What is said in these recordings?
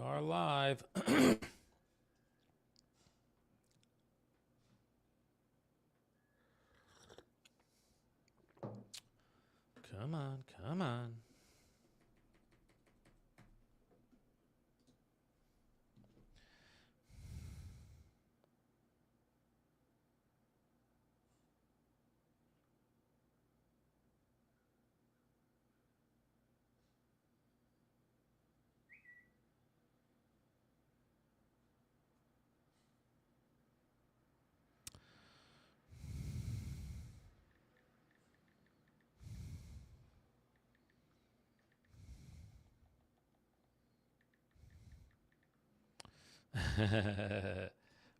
are live. Come on, come on.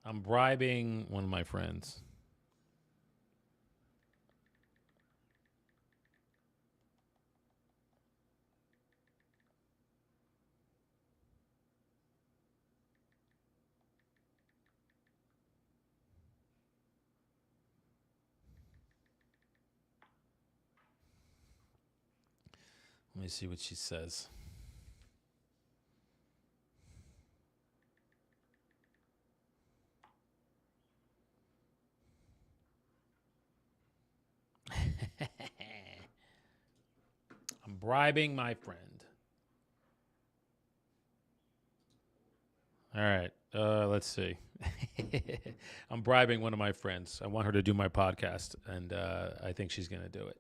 I'm bribing one of my friends. Let me see what she says. I'm bribing my friend. All right. Let's see. I'm bribing one of my friends. I want her to do my podcast, and I think she's going to do it.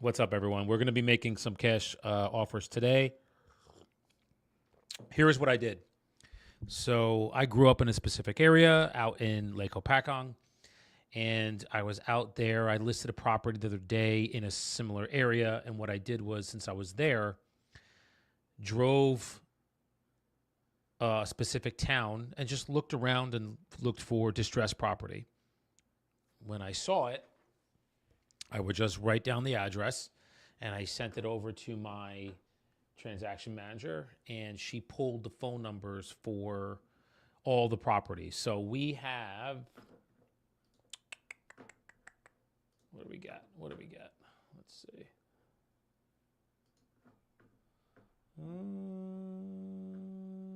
What's up, everyone? We're going to be making some cash offers today. Here's what I did. So I grew up in a specific area out in Lake Hopatcong, and I was out there. I listed a property the other day in a similar area, and what I did was, since I was there, drove a specific town and just looked around and looked for distressed property. When I saw it, I would just write down the address, and I sent it over to my transaction manager, and she pulled the phone numbers for all the properties. So we have, what do we got? Let's see.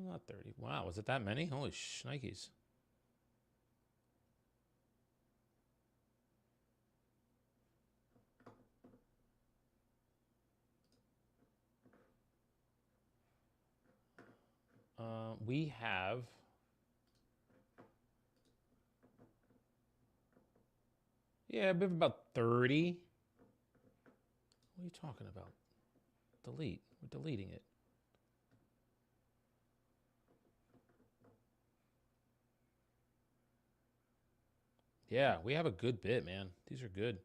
Not 30. Wow, was it that many? Holy shnikes. We have we have about 30. What are you talking about? Delete. We're deleting it. Yeah, we have a good bit, man. These are good.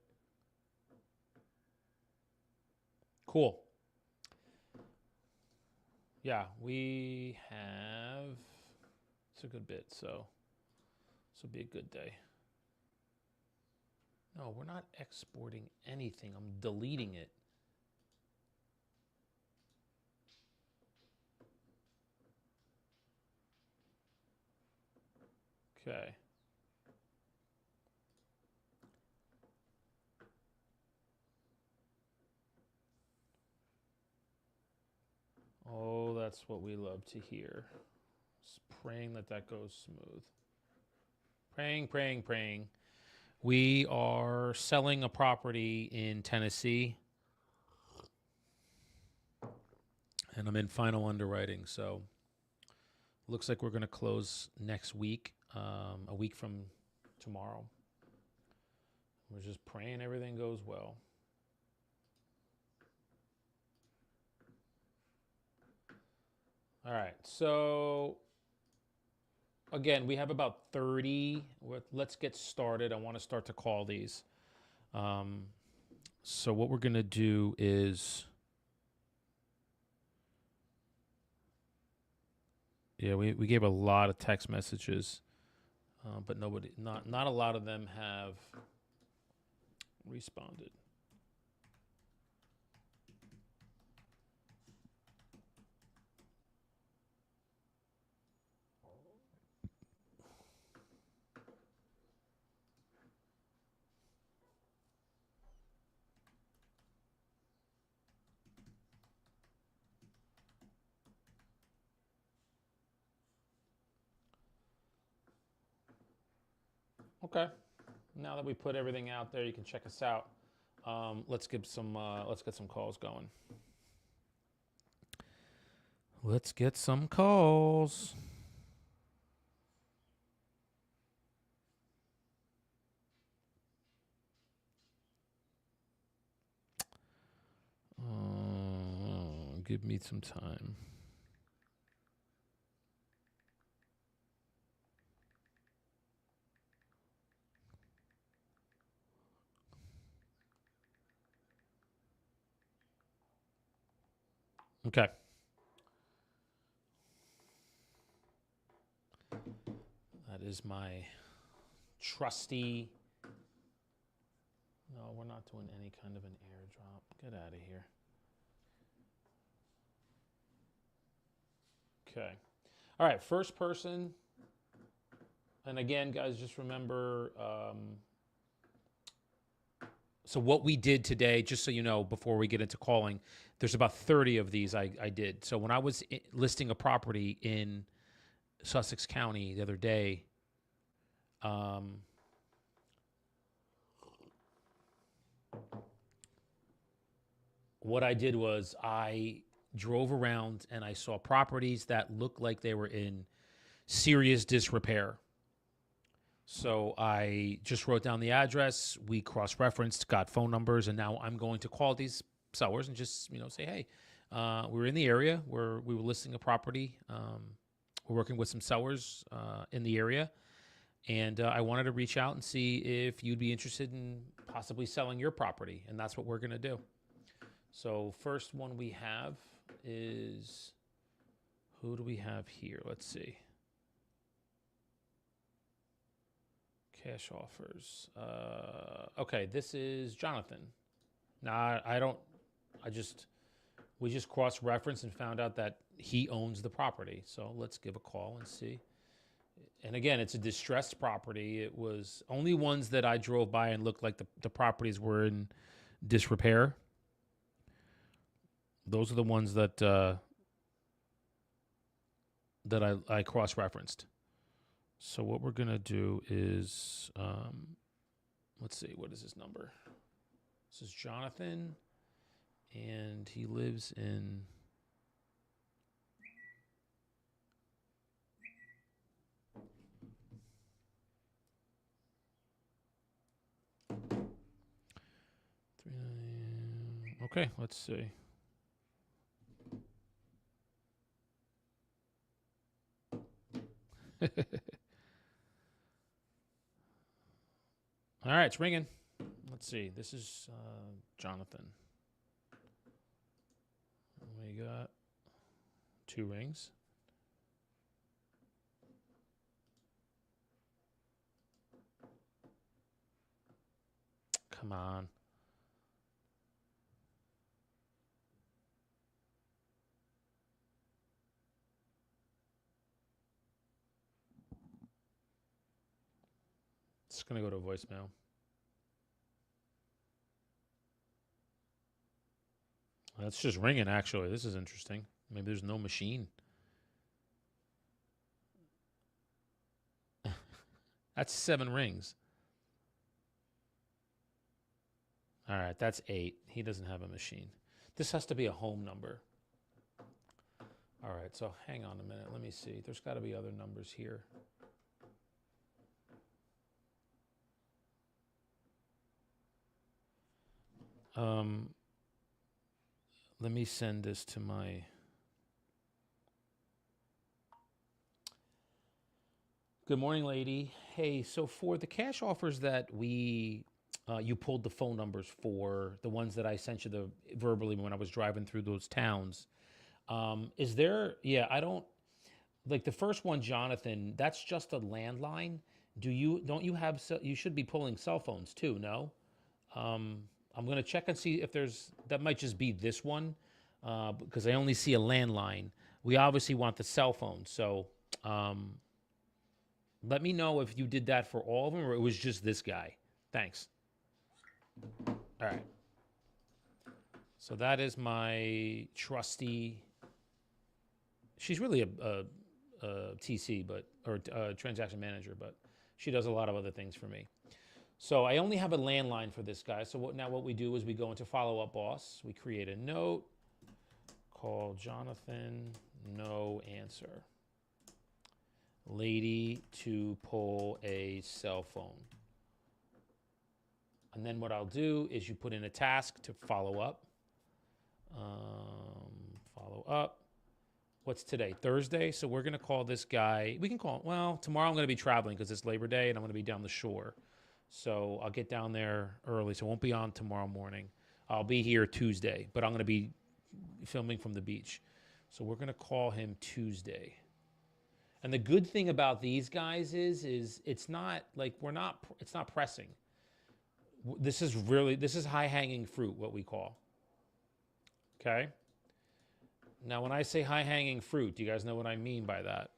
Cool. Yeah, we have. It's a good bit, so this will be a good day. No, we're not exporting anything. I'm deleting it. Okay. Oh, that's what we love to hear. Just praying that that goes smooth. Praying, praying, praying. We are selling a property in Tennessee, and I'm in final underwriting. So looks like we're going to close next week, a week from tomorrow. We're just praying everything goes well. All right. So again, we have about 30. Let's get started. I want to start to call these. So what we're going to do is, yeah, we gave a lot of text messages, but not a lot of them have responded. Okay. Now that we put everything out there, you can check us out. Let's get some calls going. Let's get some calls. Give me some time. Okay. That is my trusty. No, we're not doing any kind of an airdrop. Get out of here. Okay. All right. First person. And again, guys, just remember. So what we did today, just so you know, before we get into calling, there's about 30 of these I did. So when I was listing a property in Sussex County the other day, what I did was I drove around and I saw properties that looked like they were in serious disrepair. So I just wrote down the address. We cross-referenced, got phone numbers, and now I'm going to call these sellers and just say, hey, we're in the area where we were listing a property. We're working with some sellers in the area, and I wanted to reach out and see if you'd be interested in possibly selling your property, and that's what we're going to do. So first one we have is, who do we have here? Let's see. Cash offers. Okay, this is Jonathan. Now, we just cross-referenced and found out that he owns the property. So let's give a call and see. And again, it's a distressed property. It was only ones that I drove by and looked like the properties were in disrepair. Those are the ones that I cross-referenced. So what we're going to do is, let's see, what is his number? This is Jonathan, and he lives in... Okay, let's see. All right, it's ringing. Let's see. This is Jonathan. We got 2 rings. Come on. It's going to go to voicemail. That's just ringing, actually. This is interesting. Maybe there's no machine. That's 7 rings. All right, that's 8. He doesn't have a machine. This has to be a home number. All right, so hang on a minute. Let me see. There's got to be other numbers here. Let me send this to my... Good morning, lady. Hey, so for the cash offers that you pulled the phone numbers for, the ones that I sent you verbally when I was driving through those towns, is there... Yeah, I don't... Like the first one, Jonathan, that's just a landline. Don't you have... You should be pulling cell phones too, no? I'm going to check and see if that might just be this one, because I only see a landline. We obviously want the cell phone. So let me know if you did that for all of them or it was just this guy. Thanks. All right. So that is my trusty. She's really a TC, or a transaction manager, but She does a lot of other things for me. So I only have a landline for this guy. So what we do is we go into Follow Up Boss. We create a note. Call Jonathan. No answer. Lady to pull a cell phone. And then what I'll do is you put in a task to follow up. Follow up. What's today? Thursday. So we're going to call this guy. We can call, well, tomorrow I'm going to be traveling because it's Labor Day and I'm going to be down the shore. So I'll get down there early. So I won't be on tomorrow morning. I'll be here Tuesday, but I'm going to be filming from the beach. So we're going to call him Tuesday. And the good thing about these guys is it's not like it's not pressing. This is high hanging fruit, what we call. Okay. Now, when I say high hanging fruit, do you guys know what I mean by that?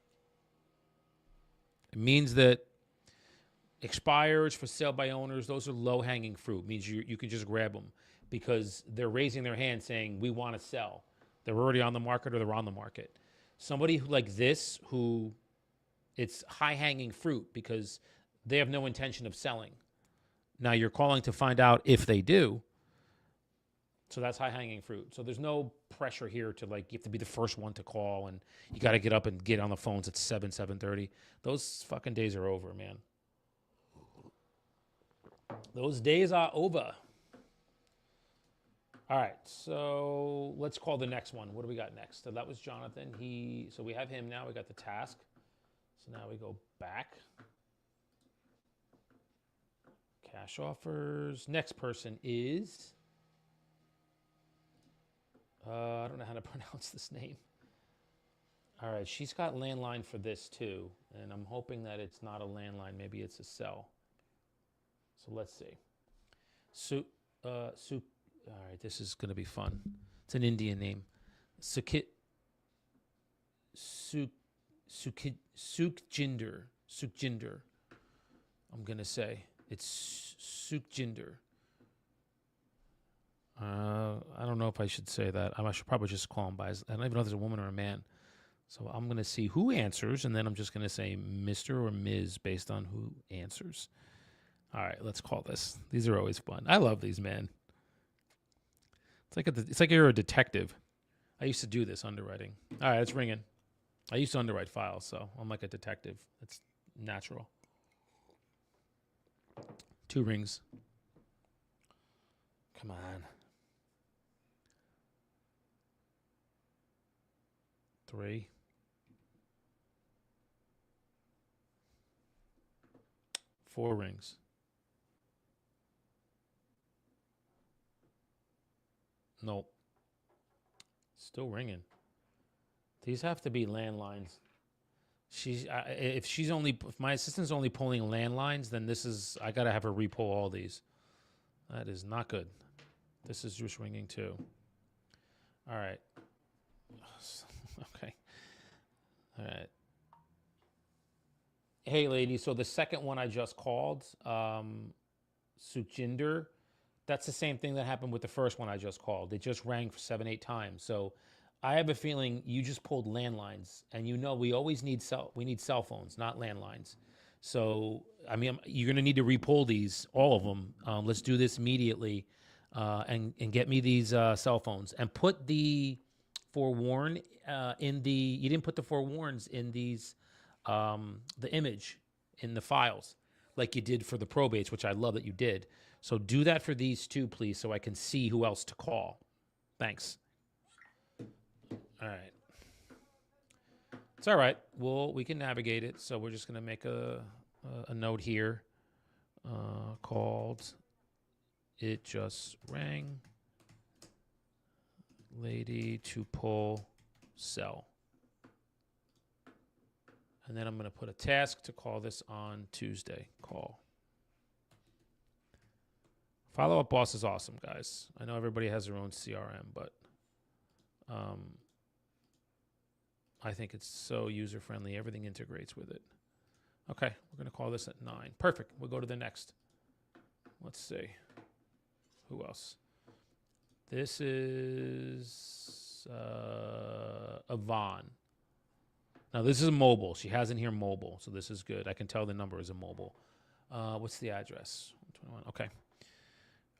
It means that expires for sale by owners, those are low hanging fruit. It means you can just grab them because they're raising their hand saying, we want to sell. They're already on the market or they're on the market. Somebody like this who it's high hanging fruit because they have no intention of selling. Now you're calling to find out if they do. So that's high hanging fruit. So there's no pressure here to like, you have to be the first one to call and you got to get up and get on the phones at 7:30. Those fucking days are over, man. Those days are over. All right, so let's call the next one. What do we got next? So that was Jonathan. So we have him now. We got the task. So now we go back. Cash offers. Next person is, I don't know how to pronounce this name. All right, she's got landline for this too. And I'm hoping that it's not a landline. Maybe it's a cell. So let's see. All right, this is going to be fun. It's an Indian name. Sukhjinder. I'm going to say. It's Sukhjinder. I don't know if I should say that. I should probably just call him by his, I don't even know if there's a woman or a man. So I'm going to see who answers, and then I'm just going to say Mr. or Ms. based on who answers. All right, let's call this. These are always fun. I love these, man. It's like you're a detective. I used to do this underwriting. All right, it's ringing. I used to underwrite files, so I'm like a detective. It's natural. 2 rings. Come on. 3. 4 rings. Nope. Still ringing. These have to be landlines. If my assistant's only pulling landlines, then I gotta have her repull all these. That is not good. This is just ringing too. All right. Okay. All right. Hey, ladies. So the second one I just called, Sukhjinder, that's the same thing that happened with the first one I just called. It just rang for 7, 8 times. So I have a feeling you just pulled landlines, and we always need cell phones, not landlines. So I mean, you're going to need to repull these, all of them. Let's do this immediately, and get me these cell phones, and put the forewarn in the. You didn't put the forewarns in these, the image in the files like you did for the probates, which I love that you did. So do that for these two, please, so I can see who else to call. Thanks. All right. It's all right. We can navigate it. So we're just going to make a note here called It Just Rang. Lady to pull cell. And then I'm going to put a task to call this on Tuesday. Call. Follow Up Boss is awesome, guys. I know everybody has their own CRM, but I think it's so user-friendly. Everything integrates with it. Okay, we're going to call this at 9. Perfect. We'll go to the next. Let's see. Who else? This is Yvonne. Now, this is a mobile. She has in here mobile, so this is good. I can tell the number is a mobile. What's the address? 21. Okay.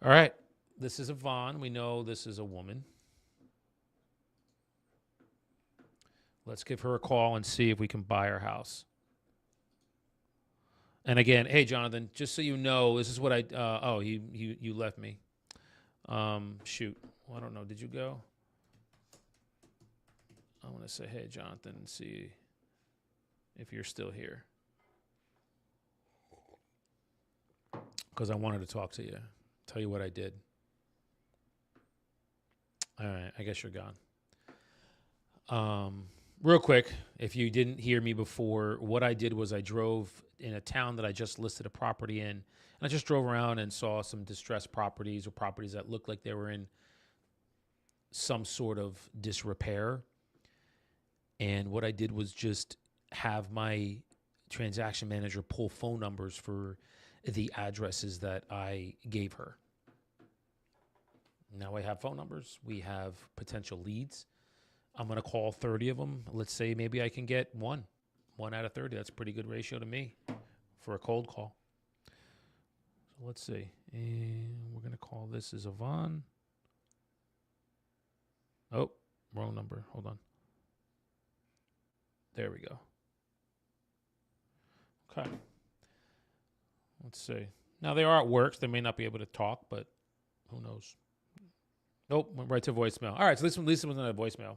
All right. This is Yvonne. We know this is a woman. Let's give her a call and see if we can buy her house. And again, hey, Jonathan, just so you know, this is what I, you left me. Shoot. Well, I don't know. Did you go? I want to say, hey, Jonathan, and see if you're still here. Because I wanted to talk to you. Tell you what I did. All right. I guess you're gone. Real quick, if you didn't hear me before, what I did was I drove in a town that I just listed a property in. And I just drove around and saw some distressed properties or properties that looked like they were in some sort of disrepair. And what I did was just have my transaction manager pull phone numbers for the addresses that I gave her. Now I have phone numbers. We have potential leads. I'm going to call 30 of them. Let's say maybe I can get one out of 30. That's a pretty good ratio to me for a cold call. So let's see. And we're going to call this as Yvonne. Oh, wrong number. Hold on. There we go. Okay. Let's see. Now they are at work. So they may not be able to talk, but who knows? Nope, went right to voicemail. All right, so this one was on a voicemail.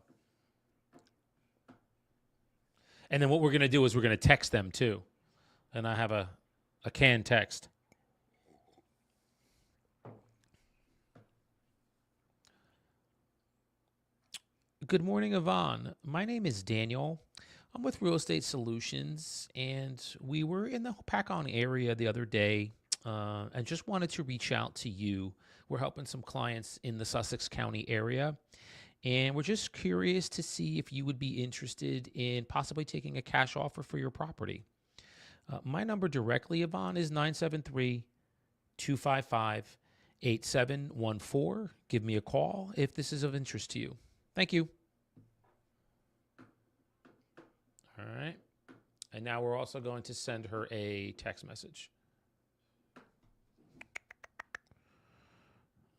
And then what we're going to do is we're going to text them too. And I have a canned text. Good morning, Yvonne. My name is Daniel. I'm with Real Estate Solutions, and we were in the Pac-On area the other day and just wanted to reach out to you. We're helping some clients in the Sussex County area, and we're just curious to see if you would be interested in possibly taking a cash offer for your property. My number directly, Yvonne, is 973-255-8714. Give me a call if this is of interest to you. Thank you. All right. And now we're also going to send her a text message.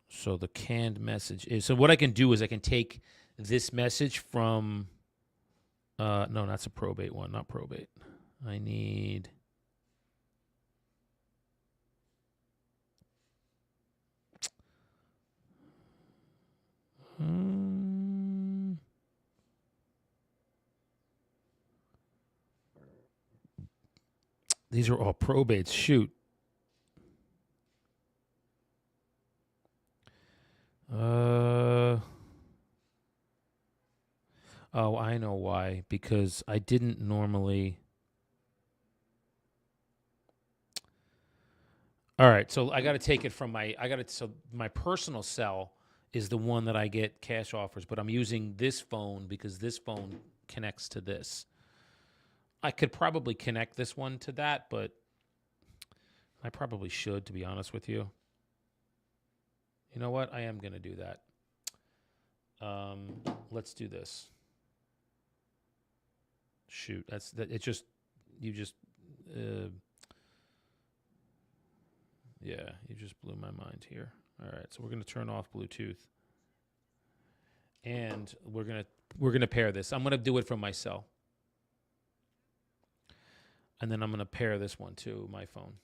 So the canned message is, so what I can do is I can take this message from, no, that's a probate one, not probate. I need, these are all probates. Shoot. Oh, I know why. Because I didn't normally. All right, so I got to take it from so my personal cell is the one that I get cash offers, but I'm using this phone because this phone connects to this. I could probably connect this one to that, but I probably should, to be honest with you. You know what? I am going to do that. Let's do this. Shoot, you just blew my mind here. All right, so we're going to turn off Bluetooth. And we're going to pair this. I'm going to do it from my cell. And then I'm going to pair this one to my phone.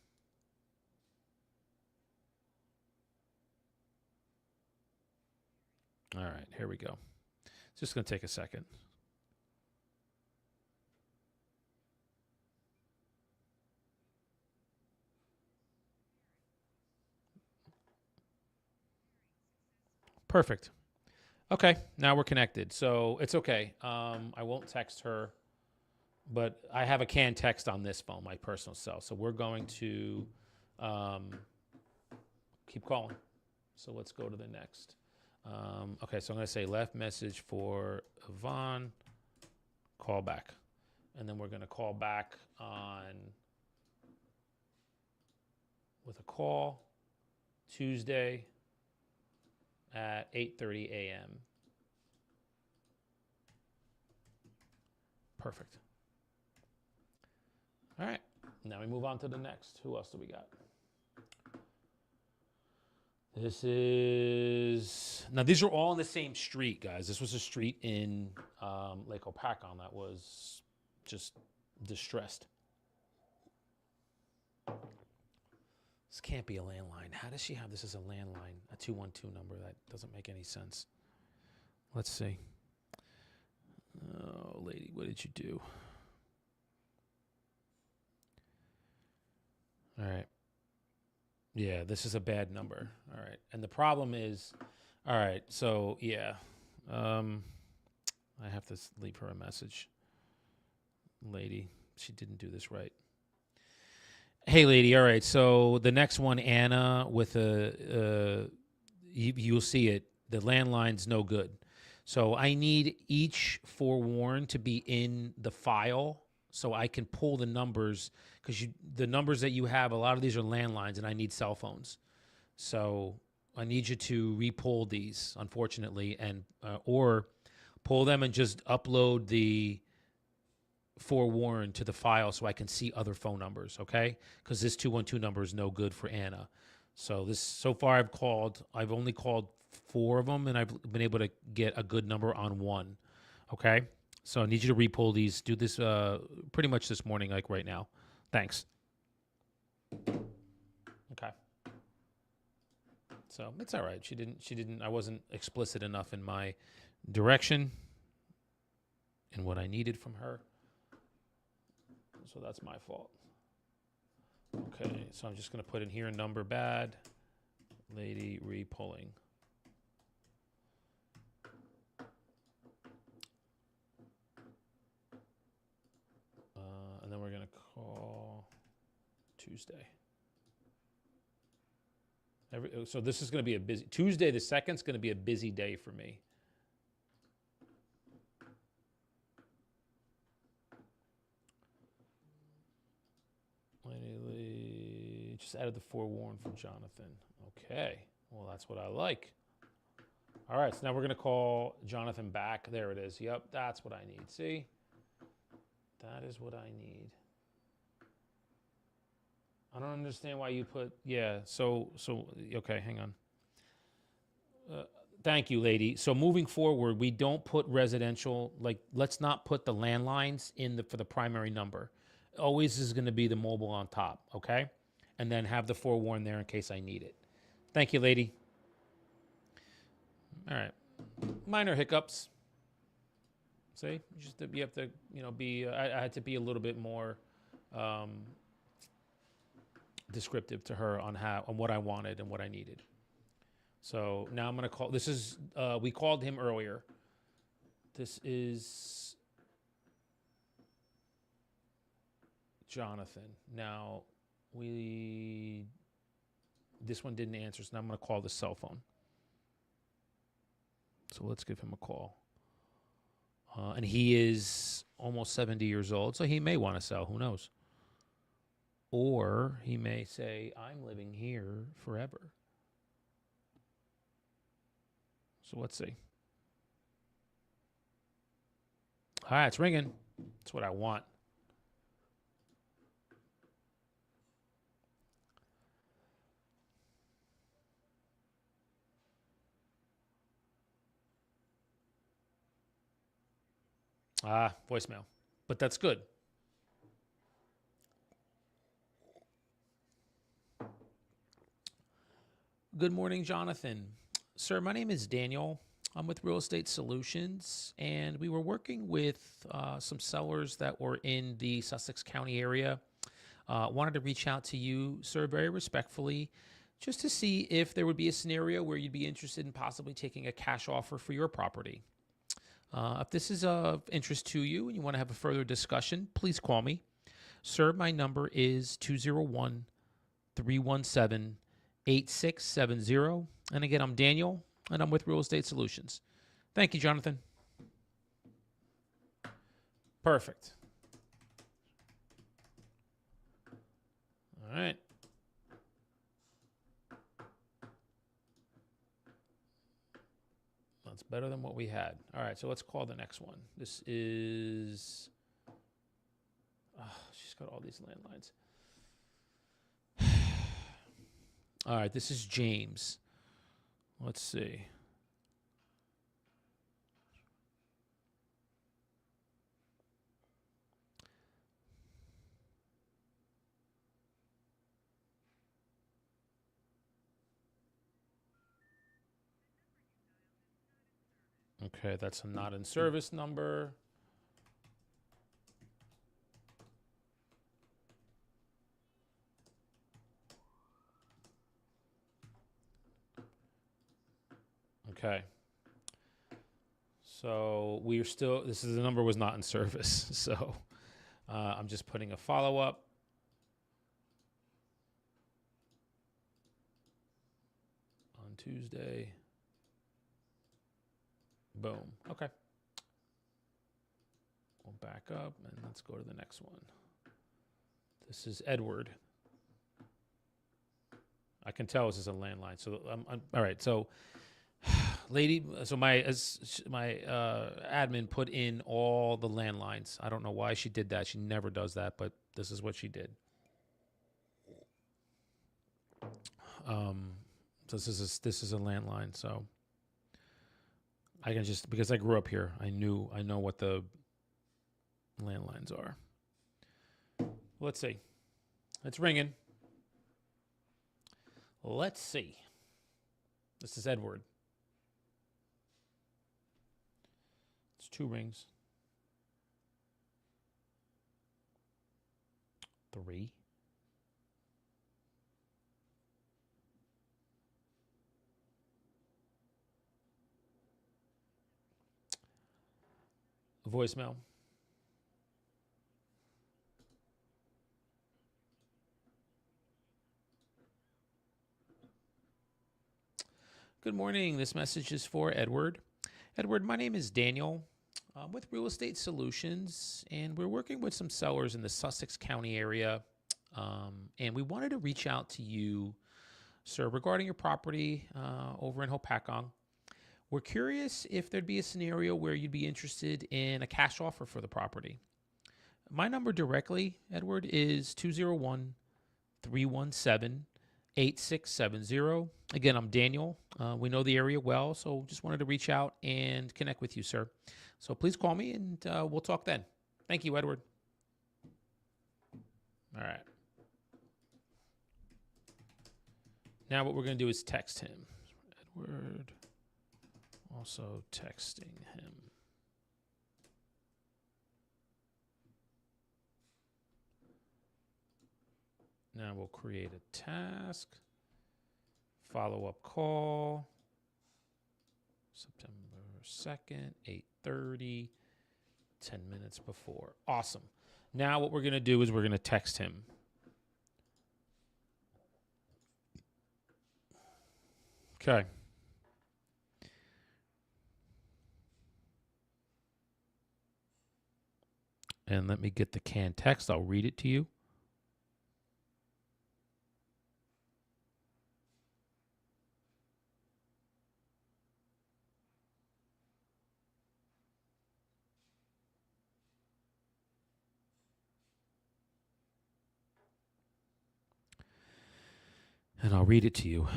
All right, here we go. It's just going to take a second. Perfect. Okay, now we're connected. So it's okay. I won't text her, but I have a canned text on this phone, my personal cell. So we're going to keep calling. So let's go to the next. Okay, so I'm going to say left message for Yvonne, call back. And then we're going to call back with a call Tuesday at 8:30 a.m. Perfect. All right. Now we move on to the next. Who else do we got? This is... Now, these are all in the same street, guys. This was a street in Lake Opakon that was just distressed. This can't be a landline. How does she have this as a landline? A 212 number? That doesn't make any sense. Let's see. Oh, lady, what did you do? All right. Yeah, this is a bad number. All right. And the problem is, all right, so yeah. I have to leave her a message. Lady, she didn't do this right. Hey, lady, all right, so the next one, Anna, with you'll see it. The landline's no good. So I need each forewarned to be in the file so I can pull the numbers, because the numbers that you have, a lot of these are landlines, and I need cell phones. So I need you to re-pull these, unfortunately, and or pull them and just upload the forewarned to the file so I can see other phone numbers, okay? Because this 212 number is no good for Anna. So far I've only called 4 of them, and I've been able to get a good number on 1, okay? So I need you to re-pull these. Do this pretty much this morning, like right now. Thanks. Okay. So it's all right. She didn't, I wasn't explicit enough in my direction and what I needed from her. So that's my fault. Okay, so I'm just going to put in here number bad, lady re-pulling. And then we're going to call Tuesday. So this is going to be a busy, Tuesday the 2nd is going to be a busy day for me. Just added the forewarned for Jonathan. Okay, well, that's what I like. All right, so now we're going to call Jonathan back. There it is. Yep, that's what I need. See? That is what I need. I don't understand why you put, yeah, so okay, hang on. Thank you, lady. So moving forward, we don't put residential, like, let's not put the landlines for the primary number. Always is going to be the mobile on top, okay? And then have the forewarned there in case I need it. Thank you, lady. All right. Minor hiccups. See? You have to, be, I had to be a little bit more descriptive to her on what I wanted and what I needed. So now I'm going to call, this is, we called him earlier. This is Jonathan. Now, this one didn't answer, so now I'm going to call the cell phone. So let's give him a call. And he is almost 70 years old, so he may want to sell. Who knows? Or he may say, I'm living here forever. So let's see. All right, it's ringing. That's what I want. Voicemail. But that's good. Good morning, Jonathan. Sir, my name is Daniel. I'm with Real Estate Solutions, and we were working with some sellers that were in the Sussex County area. Wanted to reach out to you, sir, very respectfully, just to see if there would be a scenario where you'd be interested in possibly taking a cash offer for your property. If this is of interest to you and you want to have a further discussion, please call me. Sir, my number is 201-317-8670. And again, I'm Daniel, and I'm with Real Estate Solutions. Thank you, Jonathan. Perfect. All right. That's better than what we had. All right, so let's call the next one. This is She's got all these landlines. All right, this is James. Let's see. Okay, that's a not in service number. Okay. So we're still, this is the number was not in service. So I'm just putting a follow up. On Tuesday. Boom. Okay. We'll back up and let's go to the next one. This is Edward. I can tell this is a landline. So all right. So, lady. So my admin put in all the landlines. I don't know why she did that. She never does that, but this is what she did. So this is a landline. So I can just, because I grew up here, I know what the landlines are. Let's see. It's ringing. Let's see. This is Edward. It's 2 rings. 3. Voicemail. Good morning. This message is for Edward. Edward, my name is Daniel. I'm with Real Estate Solutions, and we're working with some sellers in the Sussex County area. And we wanted to reach out to you, sir, regarding your property over in Hopakong. We're curious if there'd be a scenario where you'd be interested in a cash offer for the property. My number directly, Edward, is 201-317-8670. Again, I'm Daniel. We know the area well, so just wanted to reach out and connect with you, sir. So please call me, and we'll talk then. Thank you, Edward. All right. Now what we're going to do is text him. Edward, also texting him. Now we'll create a task. Follow-up call. September 2nd, 8:30, 10 minutes before. Awesome. Now what we're going to do is we're going to text him. Okay. And let me get the canned text. I'll read it to you. And I'll read it to you.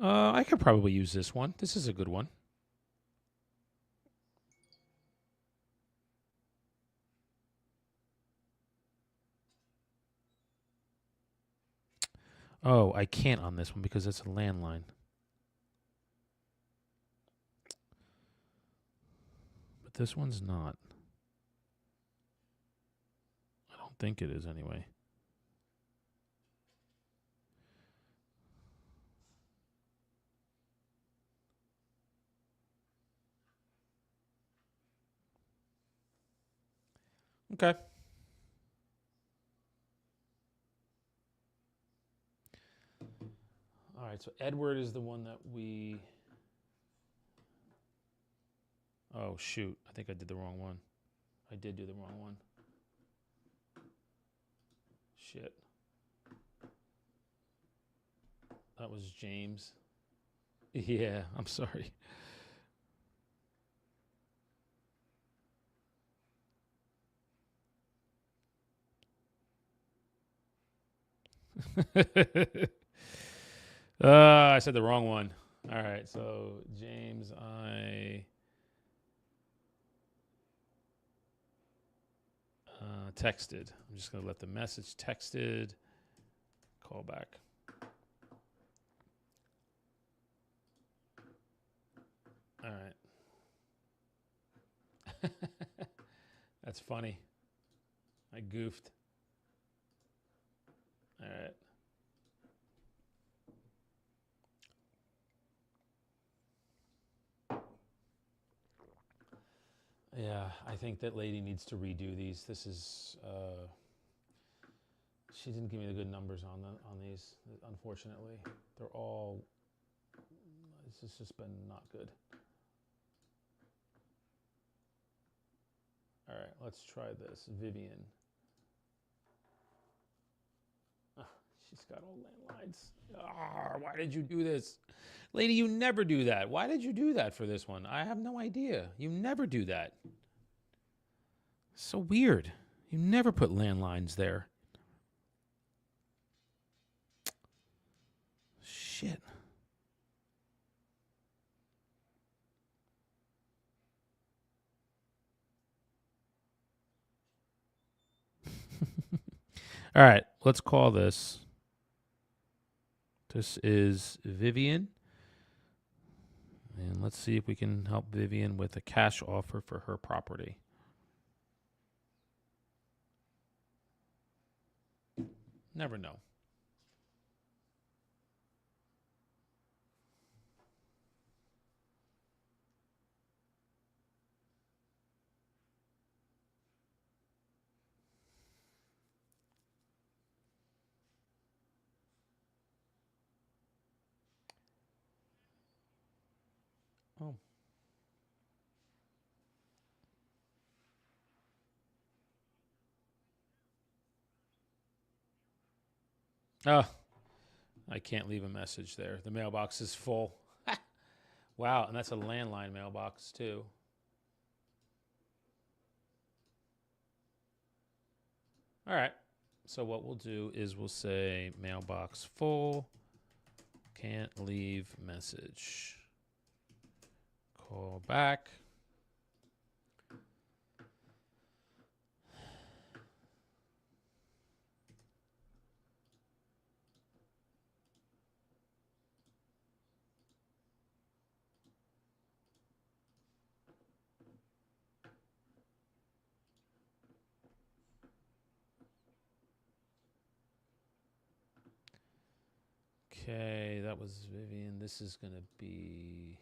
I could probably use this one. This is a good one. Oh, I can't on this one because it's a landline. But this one's not. I don't think it is anyway. Okay. All right, so Edward is the one that we... Oh, shoot. I think I did the wrong one. I did do the wrong one. Shit. That was James. Yeah, I'm sorry. I said the wrong one. All right, so James, I texted. I'm just going to let the message texted. Call back. All right. That's funny. I goofed. All right. Yeah, I think that lady needs to redo these. This is she didn't give me the good numbers on these. Unfortunately, they're all. This has just been not good. All right, let's try this. Vivian. She's got all landlines. Why did you do this? Lady, you never do that. Why did you do that for this one? I have no idea. You never do that. So weird. You never put landlines there. Shit. All right, let's call this. This is Vivian. And let's see if we can help Vivian with a cash offer for her property. Never know. Oh. Oh, I can't leave a message there. The mailbox is full. Wow, and that's a landline mailbox too. All right. So what we'll do is we'll say mailbox full. Can't leave message. Call back. Okay, that was Vivian. This is going to be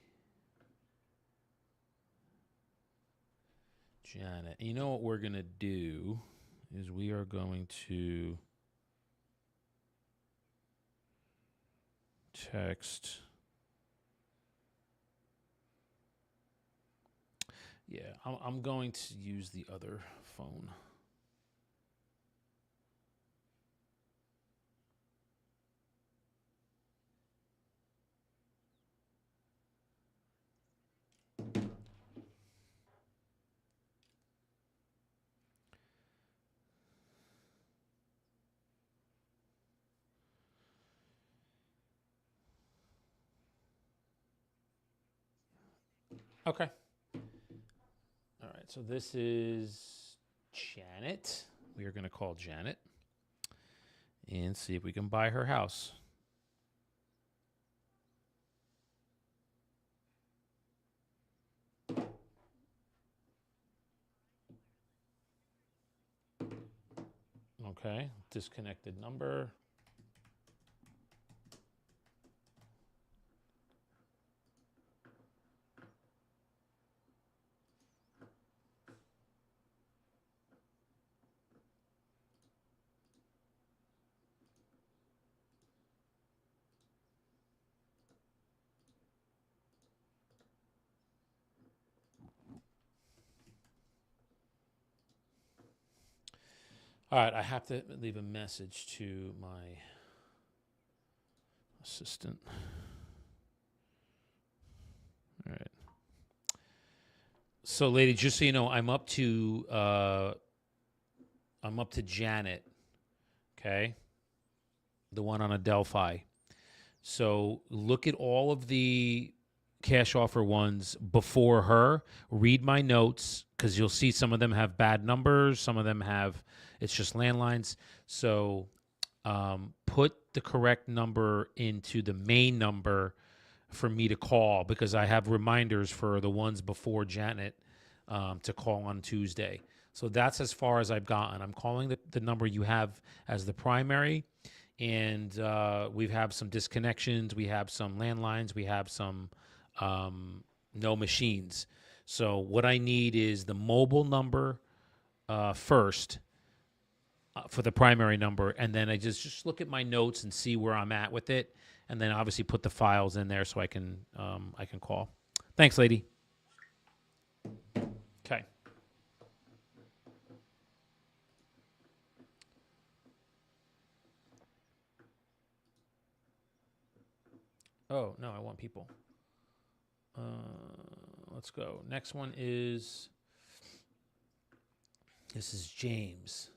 Janet. You know what we're going to do is we are going to text. Yeah, I'm going to use the other phone. Okay. All right, so this is Janet. We are going to call Janet and see if we can buy her house. Okay, disconnected number. All right, I have to leave a message to my assistant. All right. So, lady, just so you know, I'm up to Janet. Okay, the one on Adelphi. So look at all of the cash offer ones before her. Read my notes because you'll see some of them have bad numbers. Some of them have it's just landlines. So put the correct number into the main number for me to call because I have reminders for the ones before Janet to call on Tuesday. So that's as far as I've gotten. I'm calling the number you have as the primary, and we have some disconnections. We have some landlines. We have some no machines. So what I need is the mobile number first for the primary number, and then I just look at my notes and see where I'm at with it, and then obviously put the files in there so I can call. Thanks, lady. Okay. Oh no, I want people. Let's go. Next one is this is James.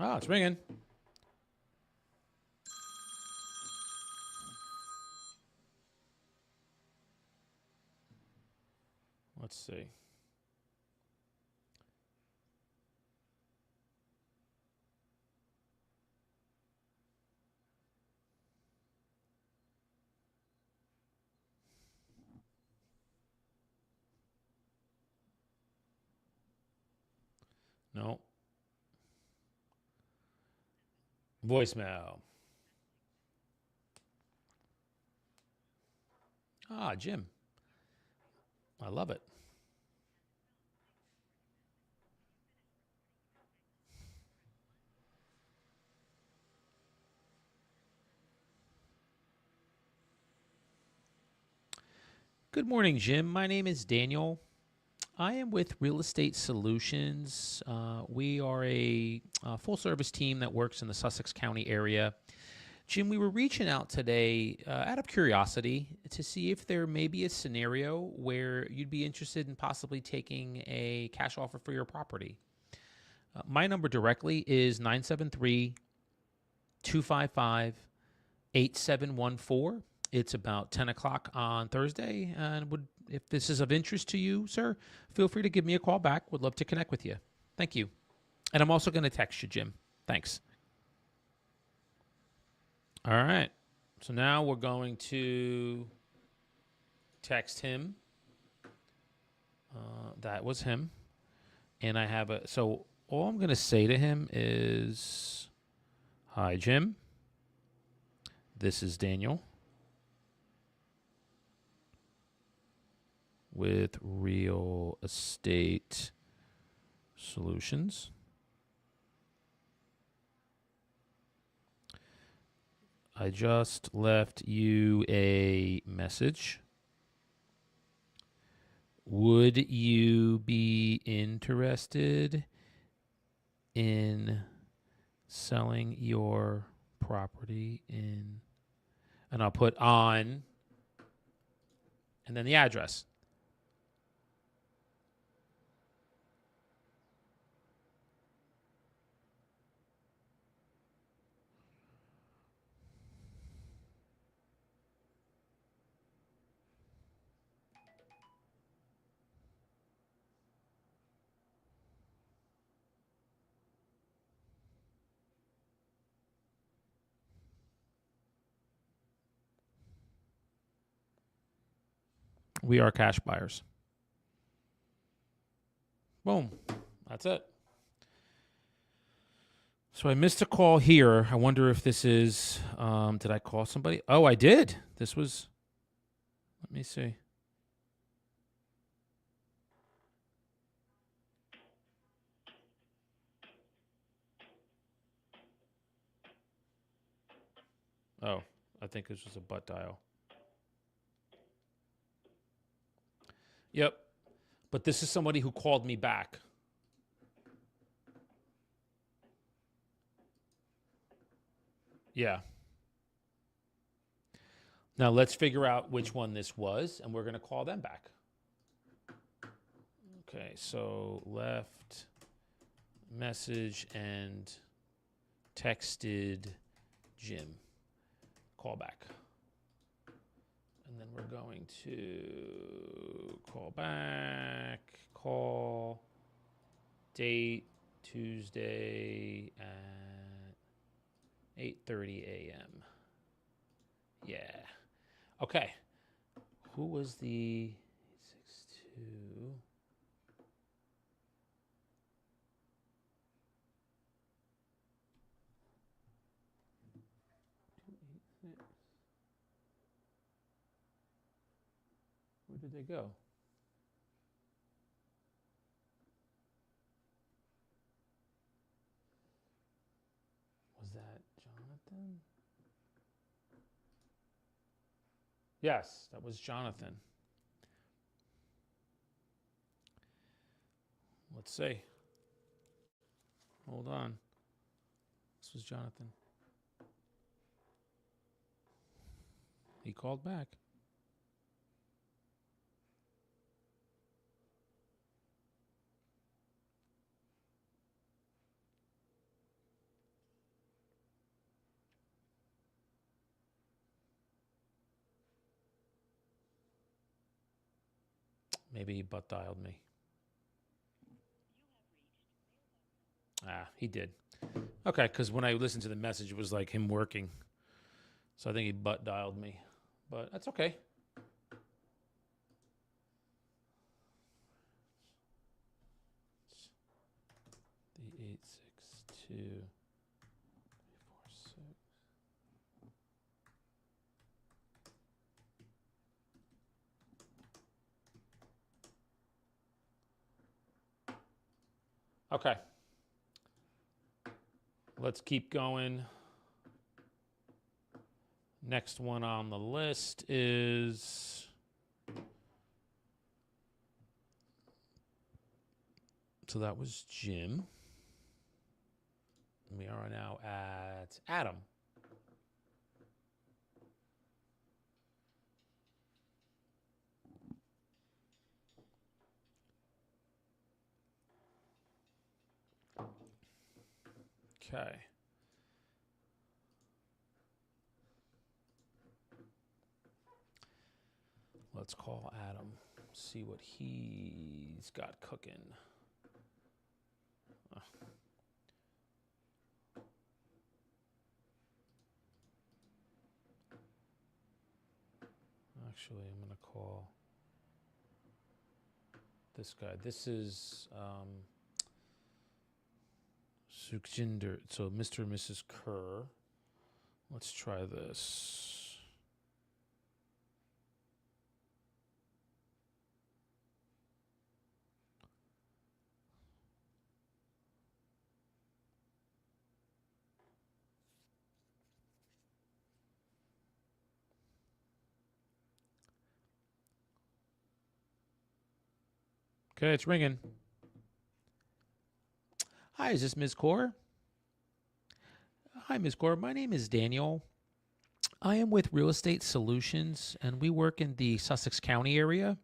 Oh, it's ringing. Let's see. No. Voicemail. Ah, Jim. I love it. Good morning, Jim. My name is Daniel. I am with Real Estate Solutions. We are a full service team that works in the Sussex County area. Jim, we were reaching out today out of curiosity to see if there may be a scenario where you'd be interested in possibly taking a cash offer for your property. My number directly is 973 255 8714. It's about 10 o'clock on Thursday. And if this is of interest to you, sir, feel free to give me a call back. Would love to connect with you. Thank you. And I'm also going to text you, Jim. Thanks. All right. So now we're going to text him. That was him. And I have so all I'm going to say to him is, hi, Jim. This is Daniel with Real Estate Solutions. I just left you a message. Would you be interested in selling your property in, and I'll put on, and then the address. We are cash buyers. Boom. That's it. So I missed a call here. I wonder if this is, did I call somebody? Oh, I did. This was, let me see. think this was a butt dial. Yep. But this is somebody who called me back. Yeah. Now let's figure out which one this was, and we're going to call them back. Okay, so left message and texted Jim. Call back. And then we're going to call back, call, date, Tuesday at 8:30 a.m. Yeah. Okay. Who was the 862? Where did they go? Was that Jonathan? Yes, that was Jonathan. Let's see. Hold on. This was Jonathan. He called back. Maybe he butt dialed me. He did. Okay, because when I listened to the message, it was like him working. So I think he butt dialed me. But that's okay. The 862 346. Okay. Let's keep going. Next one on the list is so that was Jim. We are now at Adam. Okay. Let's call Adam, see what he's got cooking. Actually, I'm going to call this guy. This is Sukhjinder. So Mr. and Mrs. Kerr. Let's try this. Okay, it's ringing. Hi, is this Ms. Kaur? Hi, Ms. Kaur. My name is Daniel. I am with Real Estate Solutions, and we work in the Sussex County area.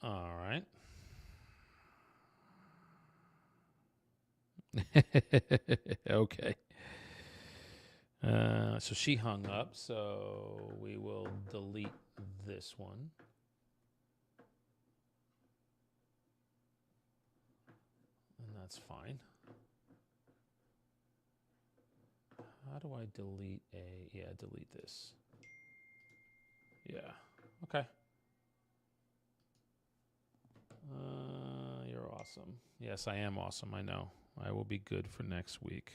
All right. Okay. So she hung up, so we will delete this one. And that's fine. How do I delete delete this. Yeah, okay. You're awesome. Yes, I am awesome, I know. I will be good for next week.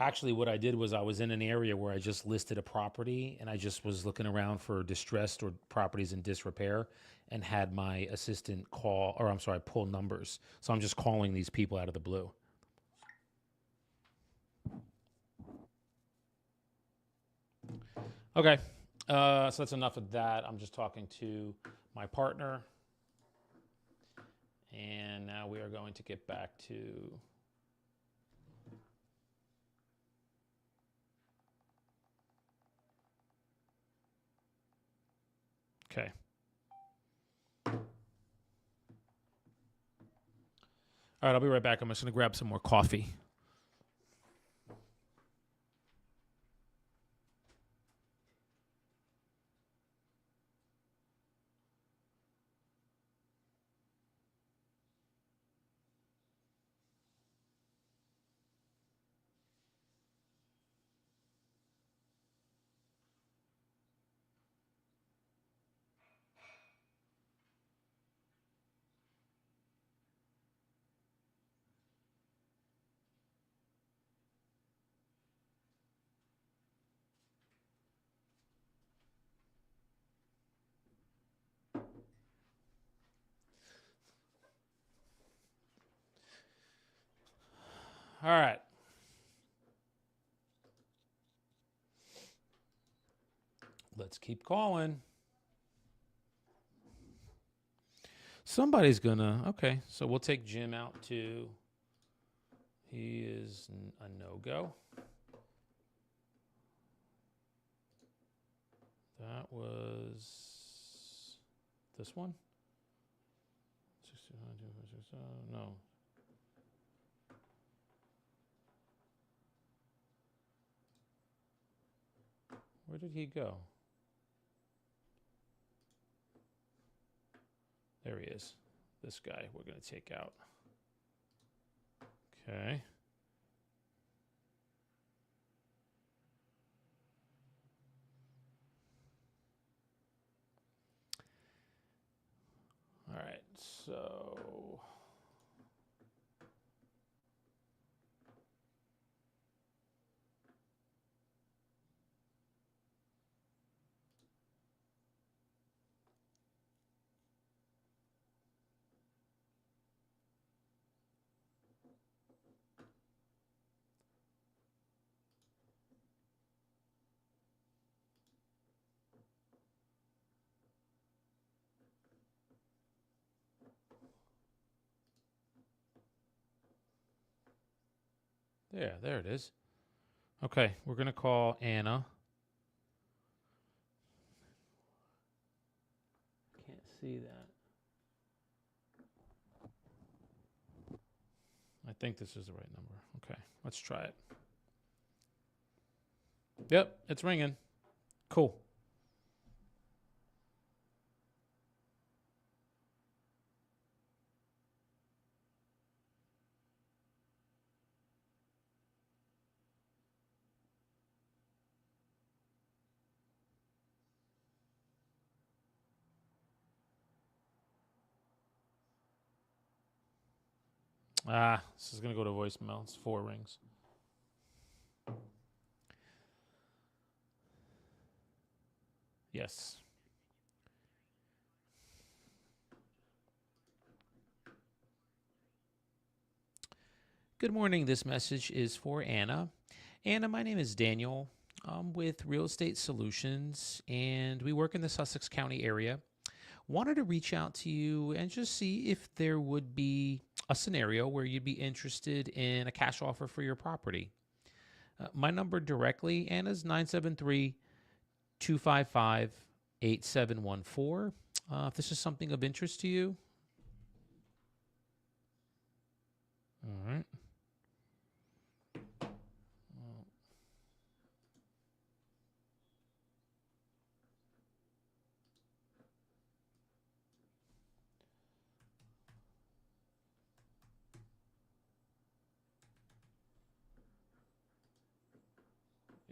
Actually, what I did was I was in an area where I just listed a property and I just was looking around for distressed or properties in disrepair and had my assistant call, or I'm sorry, pull numbers. So I'm just calling these people out of the blue. Okay. So that's enough of that. I'm just talking to my partner. And now we are going to get back to. Okay. All right, I'll be right back. I'm just going to grab some more coffee. All right. Let's keep calling. Somebody's gonna. Okay, so we'll take Jim out too. He is a no-go. That was this one. No. Where did he go? There he is. This guy we're going to take out. Okay. All right. So there it is. Okay, we're going to call Anna. Can't see that. I think this is the right number. Okay, let's try it. Yep, it's ringing. Cool. This is going to go to voicemail. It's 4 rings. Yes. Good morning. This message is for Anna. Anna, my name is Daniel. I'm with Real Estate Solutions, and we work in the Sussex County area. Wanted to reach out to you and just see if there would be a scenario where you'd be interested in a cash offer for your property. My number directly, Anna, is 973 255 8714. If this is something of interest to you. All right.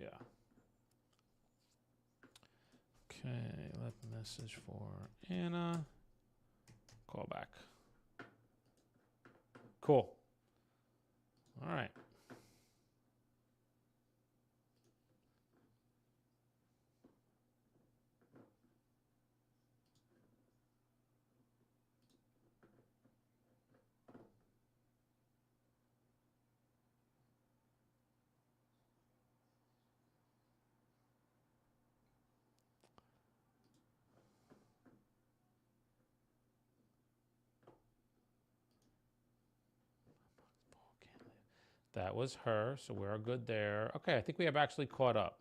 Yeah. Okay, left message for Anna. Call back. Cool. All right. That was her, so we're good there. Okay, I think we have actually caught up.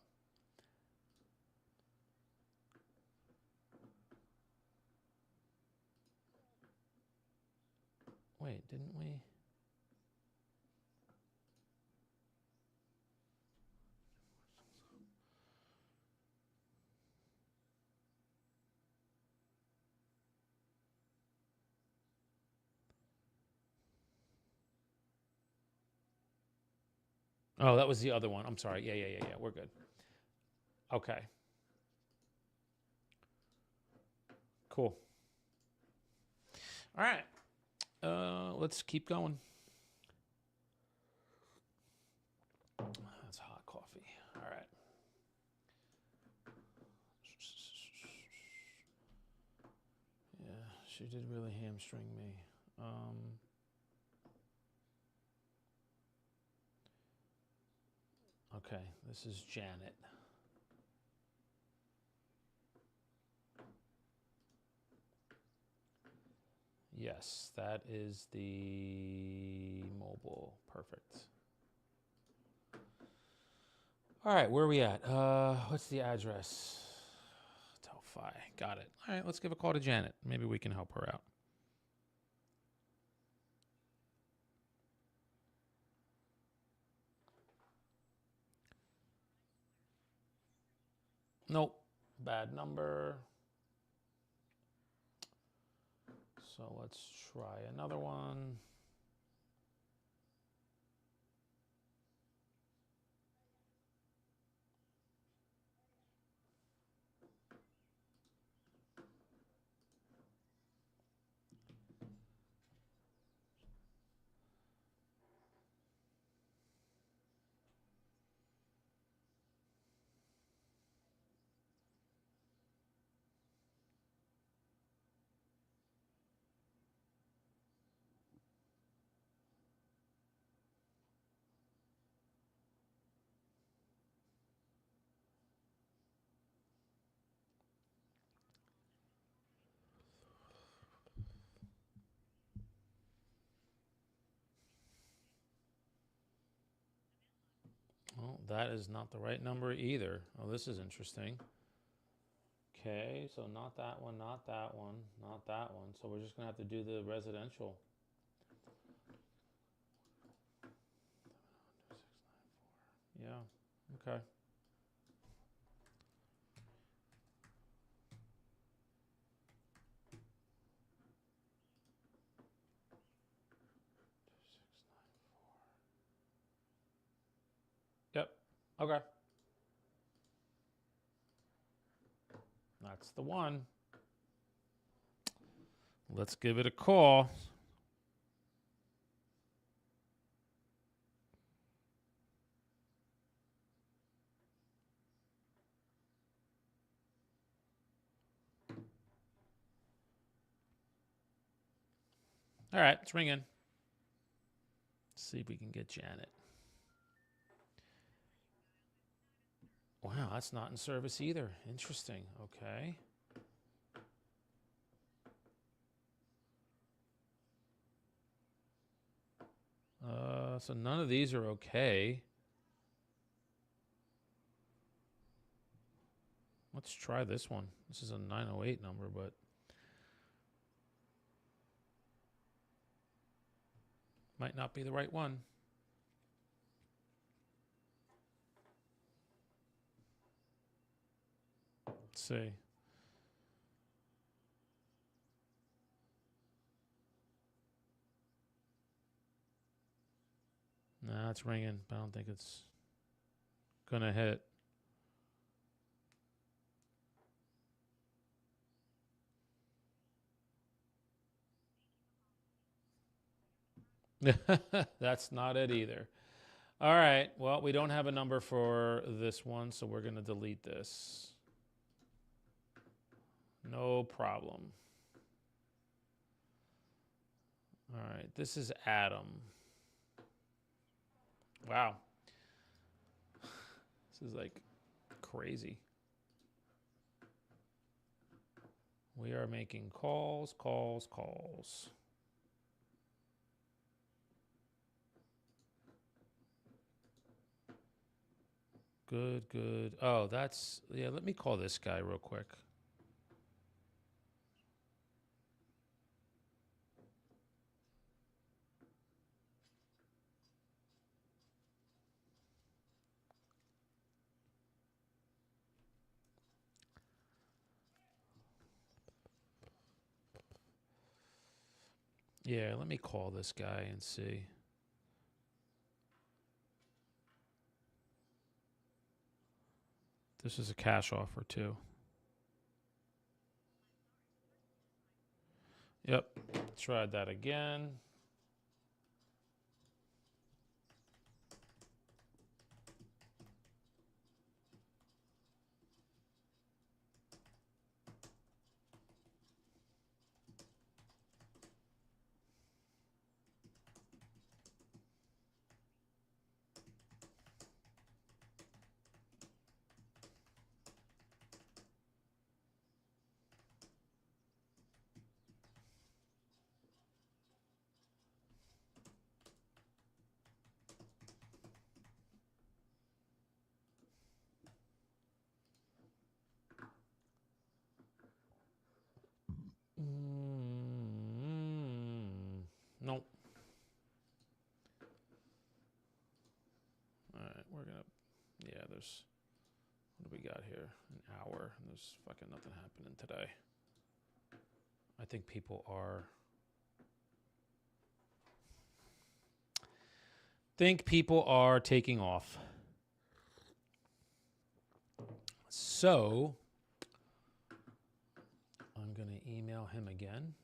Wait, didn't we? Oh, that was the other one. I'm sorry. Yeah. We're good. Okay. Cool. All right. Let's keep going. That's hot coffee. All right. Yeah, she did really hamstring me. Okay, this is Janet. Yes, that is the mobile. Perfect. All right, where are we at? What's the address? Delphi. Got it. All right, let's give a call to Janet. Maybe we can help her out. Nope. Bad number. So let's try another one. Well, that is not the right number either. Oh, this is interesting. Okay, so not that one, not that one, not that one. So we're just going to have to do the residential. Yeah, okay. Yep, okay. That's the one. Let's give it a call. All right, it's ringing. Let's see if we can get Janet. Wow, that's not in service either. Interesting. Okay. So none of these are okay. Let's try this one. This is a 908 number, but might not be the right one. Let's see. Nah, it's ringing, but I don't think it's gonna hit. That's not it either. All right. Well, we don't have a number for this one, so we're gonna delete this. No problem. All right. This is Adam. Wow. This is like crazy. We are making calls. Good, good. Oh, that's, yeah, let me call this guy real quick. Yeah, let me call this guy and see. This is a cash offer, too. Yep. Tried that again. Nope. All right, we're gonna. Yeah, there's. What do we got here? An hour. And there's fucking nothing happening today. I think people are. Taking off. So I'm gonna email him again.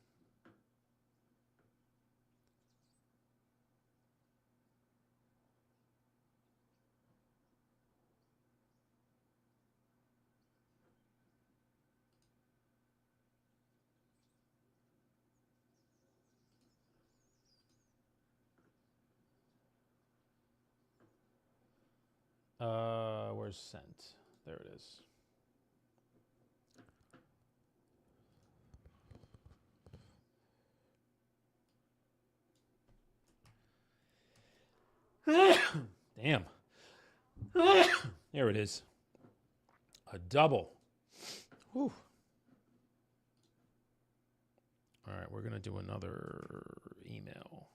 Where's sent? There it is. Damn. There it is. A double. Whew. All right, we're going to do another email.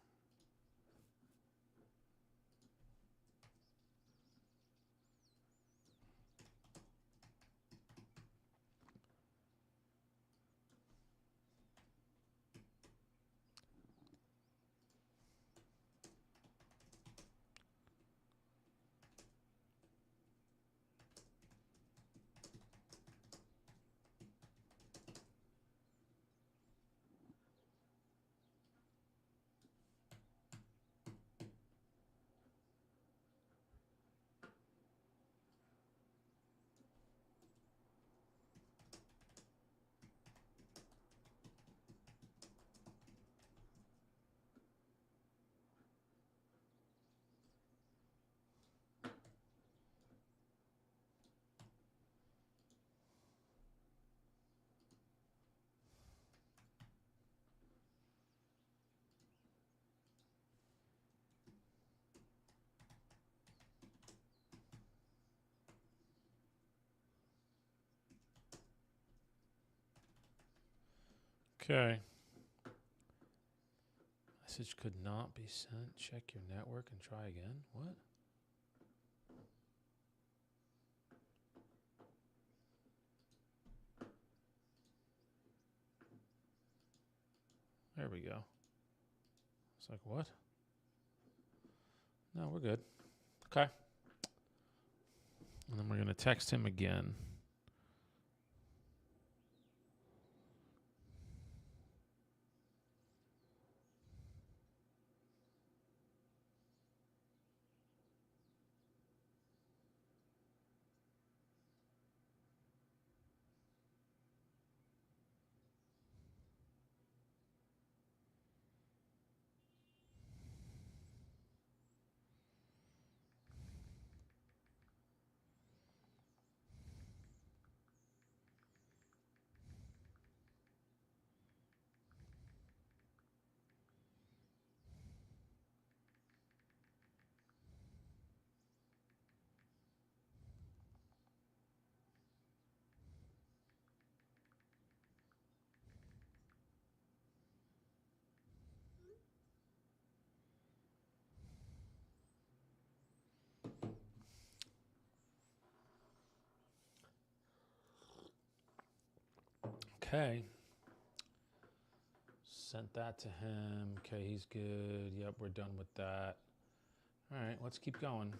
Okay. Message could not be sent. Check your network and try again. What? There we go. It's like, what? No, we're good. Okay. And then we're going to text him again. Okay. Sent that to him. Okay, he's good. Yep, we're done with that. All right, let's keep going.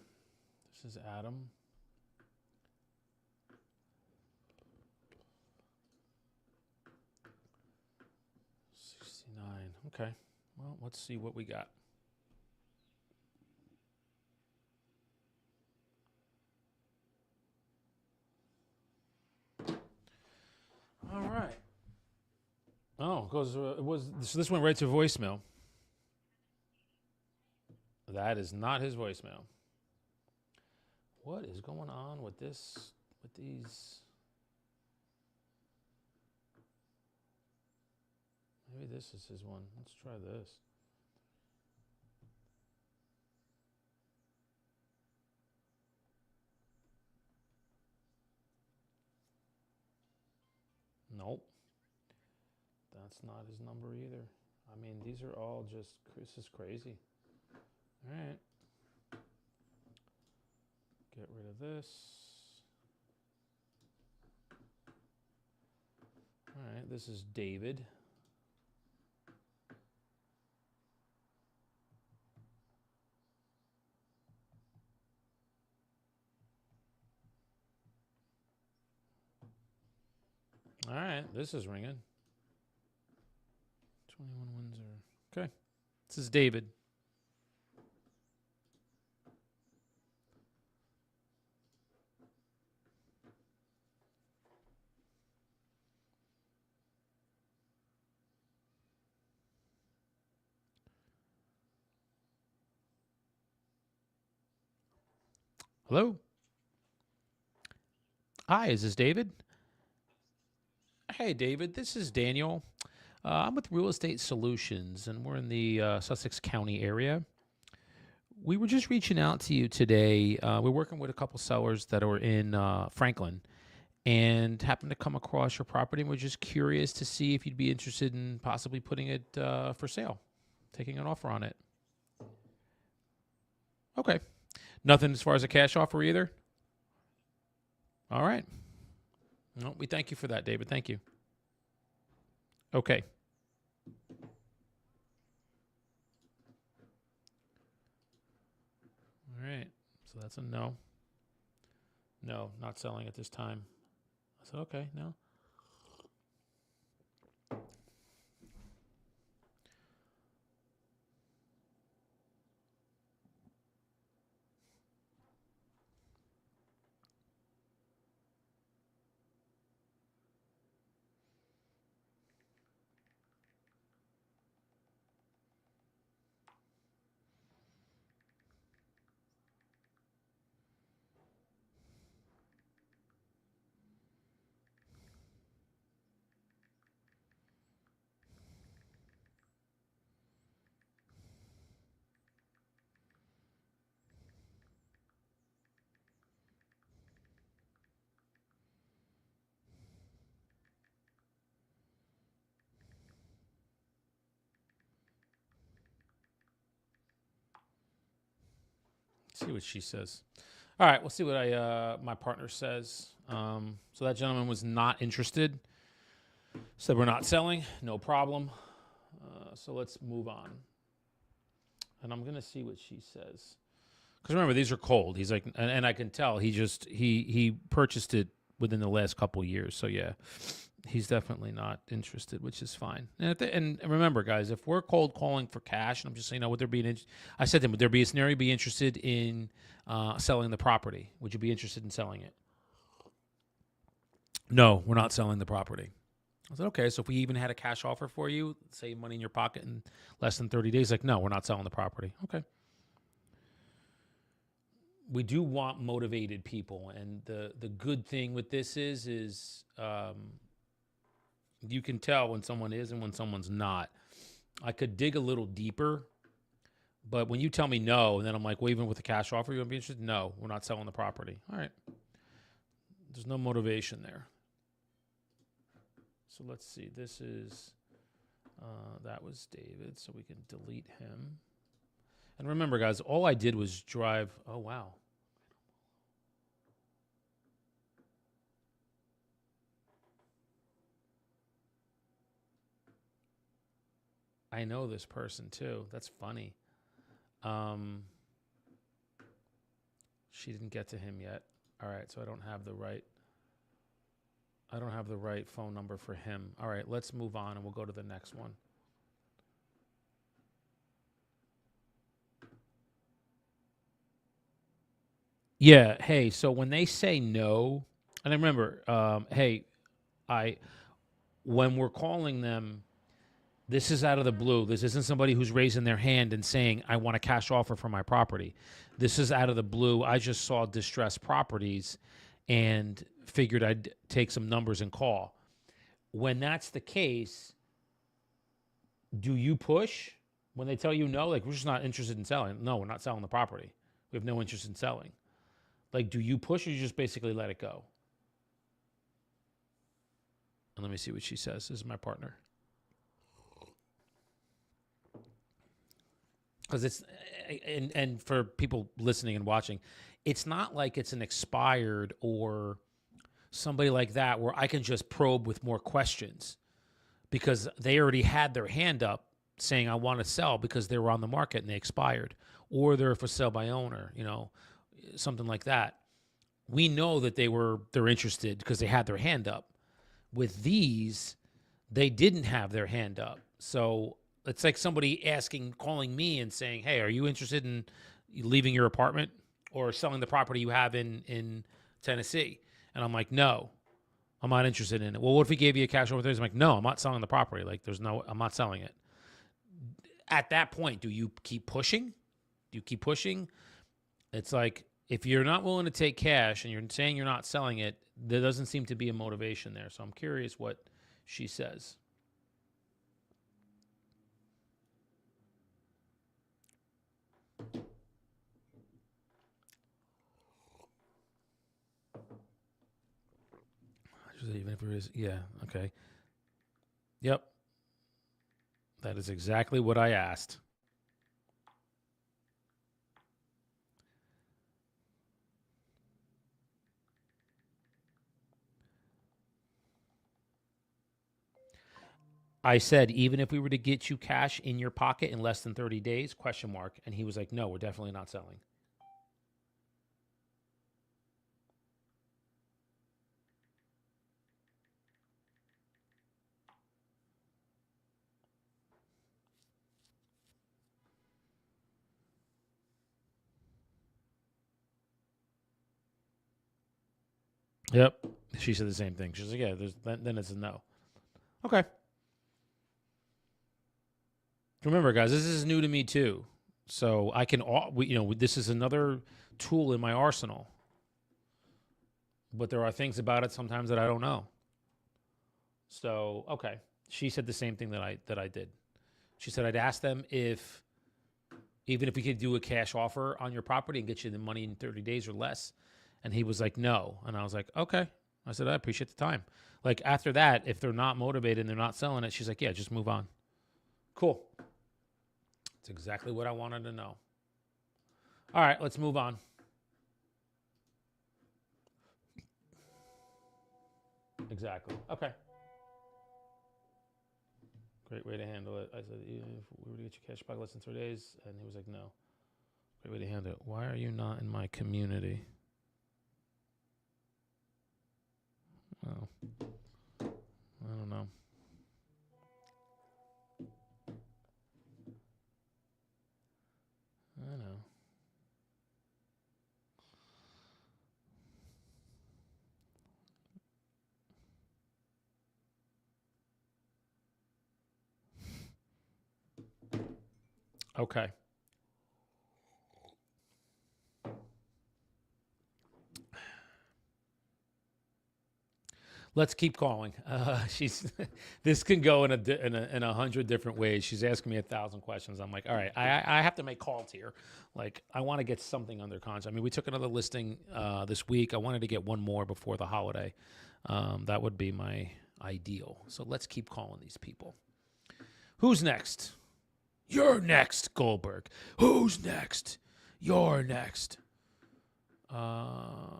This is Adam. Okay. Well, let's see what we got. All right. Oh, because it was so this went right to voicemail. That is not his voicemail. What is going on with this? With these? Maybe this is his one. Let's try this. Nope. That's not his number either. I mean, these are all just, this is crazy. All right. Get rid of this. All right, this is David. All right, this is ringing. 21 Windsor. Okay, this is David. Hello? Hi, is this David? Hey, David, this is Daniel. I'm with Real Estate Solutions, and we're in the Sussex County area. We were just reaching out to you today. We're working with a couple sellers that are in Franklin and happened to come across your property, and we're just curious to see if you'd be interested in possibly putting it for sale, taking an offer on it. Okay. Nothing as far as a cash offer either? All right. No, we thank you for that, David. Thank you. Okay. All right. So that's a no. No, not selling at this time. I said, okay, no. See what she says. All right, we'll see what my partner says. So that gentleman was not interested. Said we're not selling, no problem. So let's move on. And I'm gonna see what she says. Because remember, these are cold. He's like, and I can tell he purchased it within the last couple of years. So yeah, he's definitely not interested, which is fine. And remember, guys, if we're cold calling for cash, and I'm just saying, would there be I said to him, would there be a scenario be interested in selling the property? Would you be interested in selling it? No, we're not selling the property. I said, okay, so if we even had a cash offer for you, save money in your pocket in less than 30 days, like, no, we're not selling the property. Okay. We do want motivated people, and the good thing with this is you can tell when someone is and when someone's not. I could dig a little deeper, but when you tell me no, and then I'm like, well, even with a cash offer, you won't be interested? No, we're not selling the property. All right. There's no motivation there. So let's see. This is, that was David, so we can delete him. And remember, guys, all I did was drive. Oh, wow. I know this person too. That's funny. She didn't get to him yet. All right, so I don't have the right phone number for him. All right, let's move on and we'll go to the next one. Yeah, hey, so when they say no, and I remember, hey, when we're calling them, this is out of the blue. This isn't somebody who's raising their hand and saying, I want a cash offer for my property. This is out of the blue. I just saw distressed properties and figured I'd take some numbers and call. When that's the case, do you push when they tell you no? Like, we're just not interested in selling. No, we're not selling the property. We have no interest in selling. Like, do you push or you just basically let it go? And let me see what she says. This is my partner. Because it's, and for people listening and watching, it's not like it's an expired or somebody like that where I can just probe with more questions because they already had their hand up saying I want to sell because they were on the market and they expired, or they're for sale by owner, something like that. We know that they're interested because they had their hand up. With these, they didn't have their hand up. So it's like somebody calling me and saying, hey, are you interested in leaving your apartment or selling the property you have in Tennessee? And I'm like, no, I'm not interested in it. Well, what if we gave you a cash offer? I'm like, no, I'm not selling the property. Like, I'm not selling it. At that point, do you keep pushing? Do you keep pushing? It's like, if you're not willing to take cash and you're saying you're not selling it, there doesn't seem to be a motivation there. So I'm curious what she says. Even if it is, yeah, okay. Yep. That is exactly what I asked. I said, even if we were to get you cash in your pocket in less than 30 days, ? And he was like, no, we're definitely not selling. Yep. She said the same thing. She's like, yeah, then it's a no. Okay. Remember, guys, this is new to me too. So I can, this is another tool in my arsenal. But there are things about it sometimes that I don't know. So, okay. She said the same thing that I did. She said I'd ask them if, even if we could do a cash offer on your property and get you the money in 30 days or less. And he was like, no. And I was like, okay. I said, I appreciate the time. Like, after that, if they're not motivated and they're not selling it, she's like, yeah, just move on. Cool. That's exactly what I wanted to know. All right, let's move on. Exactly. Okay. Great way to handle it. I said, even if we were to get you cash back less than 3 days, and he was like, no. Great way to handle it. Why are you not in my community? Oh, I don't know. I know. Okay. Let's keep calling. This can go in a 100 different ways. She's asking me 1,000 questions. I'm like, all right, I have to make calls here. Like, I want to get something under contract. I mean, we took another listing this week. I wanted to get one more before the holiday. That would be my ideal. So let's keep calling these people. Who's next? You're next, Goldberg. Who's next? You're next. Why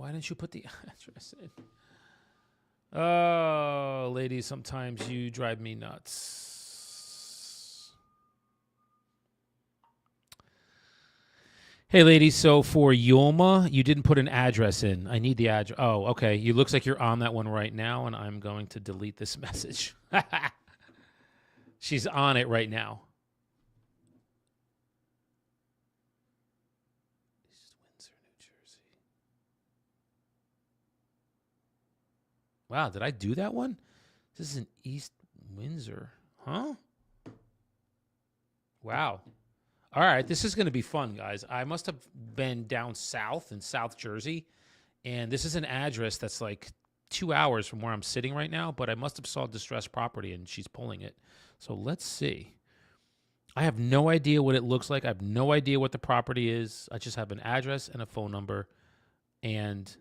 didn't you put the address in? Oh, ladies, sometimes you drive me nuts. Hey, ladies. So for Yulma, you didn't put an address in. I need the address. Oh, okay. You looks like you're on that one right now, and I'm going to delete this message. She's on it right now. East Windsor, New Jersey. Wow, did I do that one? This is in East Windsor. Huh? Wow. All right, this is going to be fun, guys. I must have been down south in South Jersey, and this is an address that's like 2 hours from where I'm sitting right now, but I must have saw distressed property, and she's pulling it. So let's see. I have no idea what it looks like. I have no idea what the property is. I just have an address and a phone number, and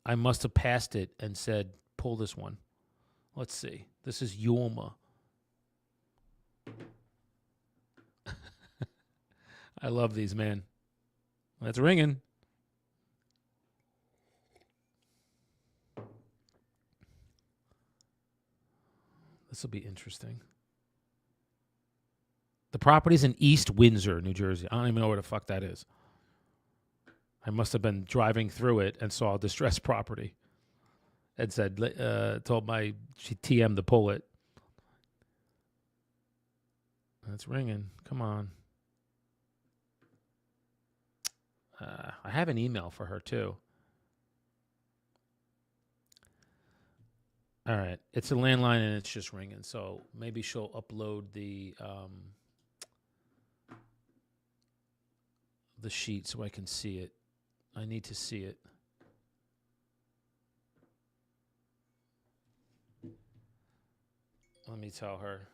I must have passed it and said, pull this one. Let's see. This is Yulma. I love these, man. That's ringing. This will be interesting. The property's in East Windsor, New Jersey. I don't even know where the fuck that is. I must have been driving through it and saw a distressed property and said, told my TM to pull it. It's ringing. Come on. I have an email for her, too. All right. It's a landline, and it's just ringing. So maybe she'll upload the sheet so I can see it. I need to see it. Let me tell her.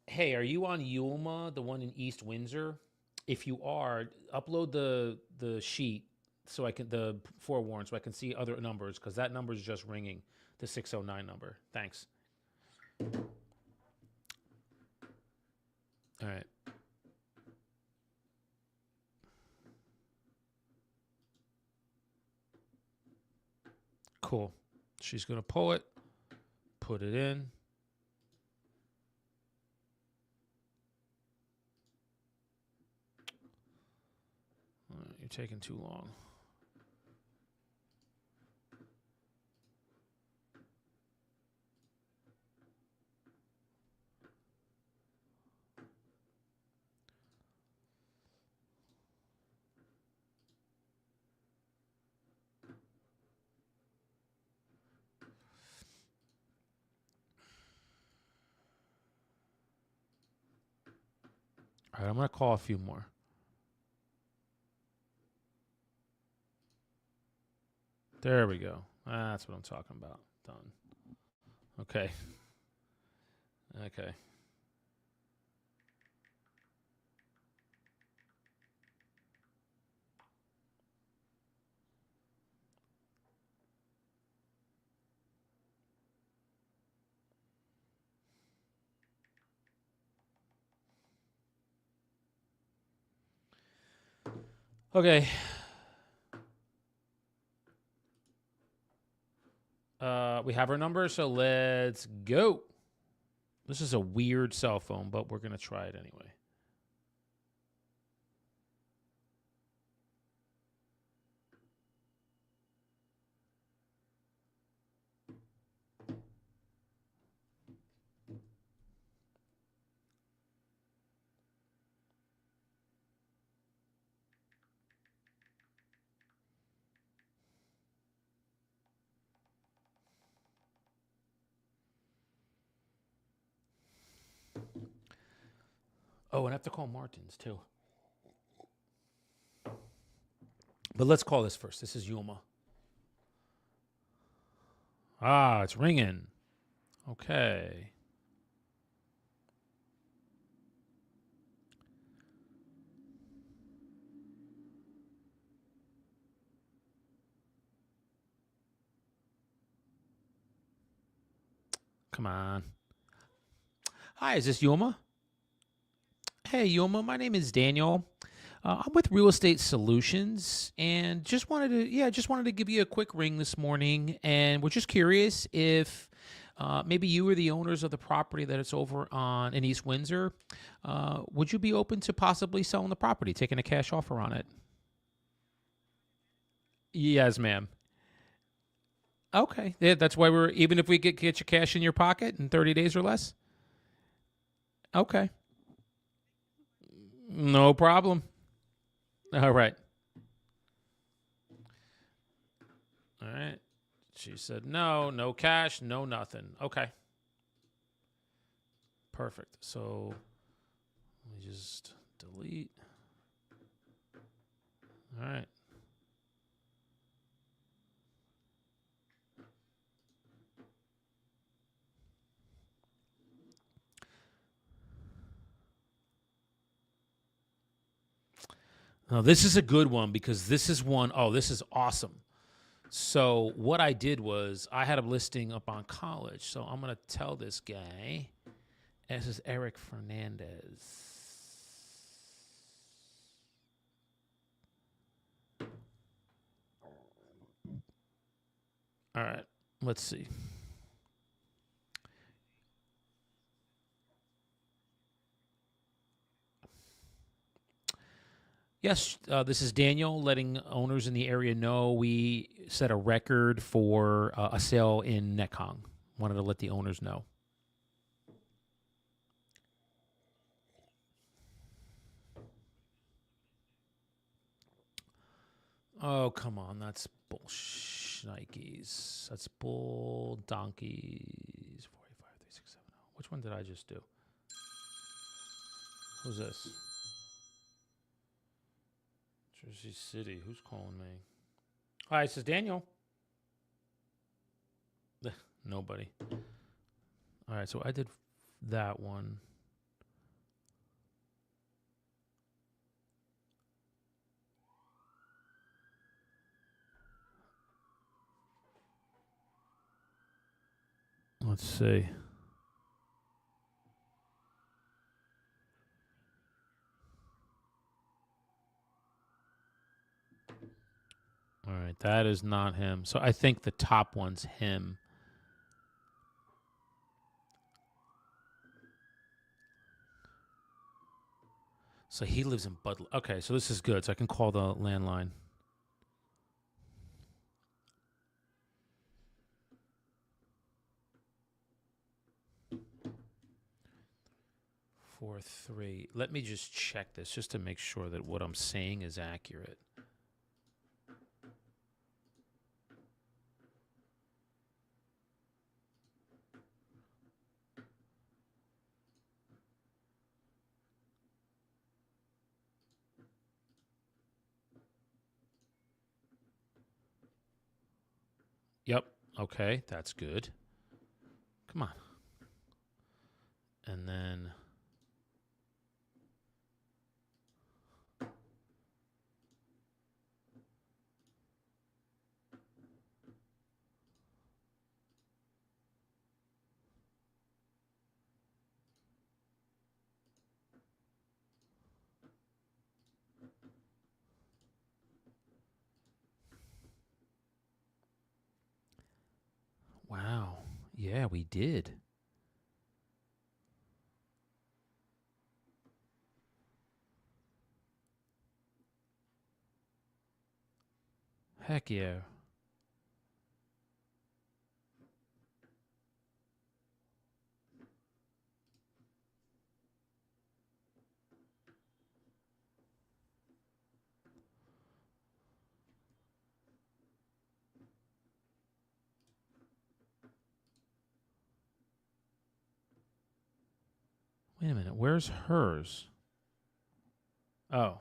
Hey, are you on Yulma, the one in East Windsor? If you are, upload the sheet so I can the forewarn so I can see other numbers because that number is just ringing, the 609 number. Thanks. All right. Cool. She's gonna pull it, put it in. You're taking too long. All right, I'm going to call a few more. There we go. That's what I'm talking about. Done. Okay. Okay. Okay. We have our number, so let's go. This is a weird cell phone, but we're going to try it anyway. Oh, and I have to call Martin's too. But let's call this first. This is Yulma. Ah, it's ringing. Okay. Come on. Hi, is this Yulma? Hey, Yulma, my name is Daniel. I'm with Real Estate Solutions, and just wanted to give you a quick ring this morning. And we're just curious if maybe you are the owners of the property that it's over on in East Windsor. Would you be open to possibly selling the property, taking a cash offer on it? Yes, ma'am. Okay. Yeah, that's why even if we get your cash in your pocket in 30 days or less. Okay. No problem. All right. All right. She said no, no cash, no nothing. Okay. Perfect. So let me just delete. All right. Now, this is a good one because this is one, oh, this is awesome. So, what I did was I had a listing up on College. So, I'm going to tell this guy, this is Eric Fernandez. All right, let's see. Yes, this is Daniel letting owners in the area know we set a record for a sale in Nekong. Wanted to let the owners know. Oh, come on. That's bullshit. Nikes. That's bull donkeys. 453670. Which one did I just do? Who's this? Jersey City. Who's calling me? Hi, this is Daniel. Nobody. All right, so I did that one. Let's see. All right, that is not him. So I think the top one's him. So he lives in Bud. Okay, so this is good. So I can call the landline. Four three. Let me just check this just to make sure that what I'm saying is accurate. Yep. Okay, that's good. Come on. And then wow. Yeah, we did. Heck yeah. Wait a minute. Where's hers? Oh.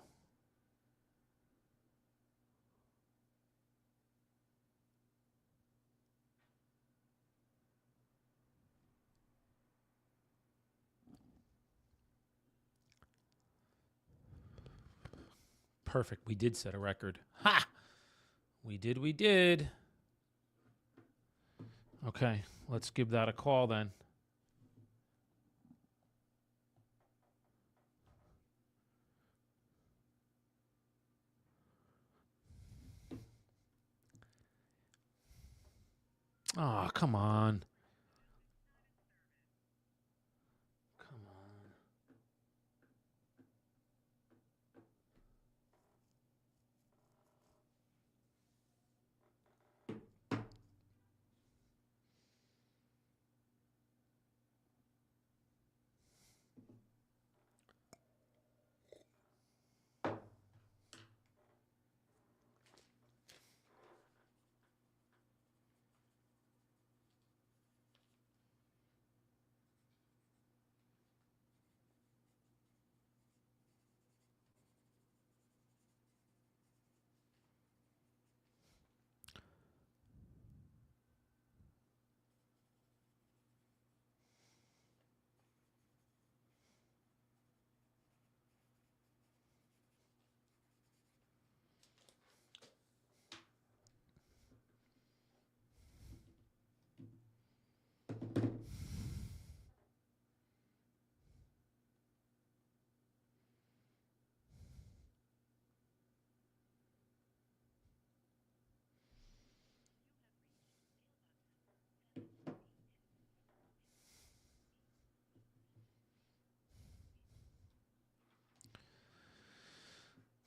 Perfect. We did set a record. Ha! We did. We did. Okay. Let's give that a call then. Oh, come on.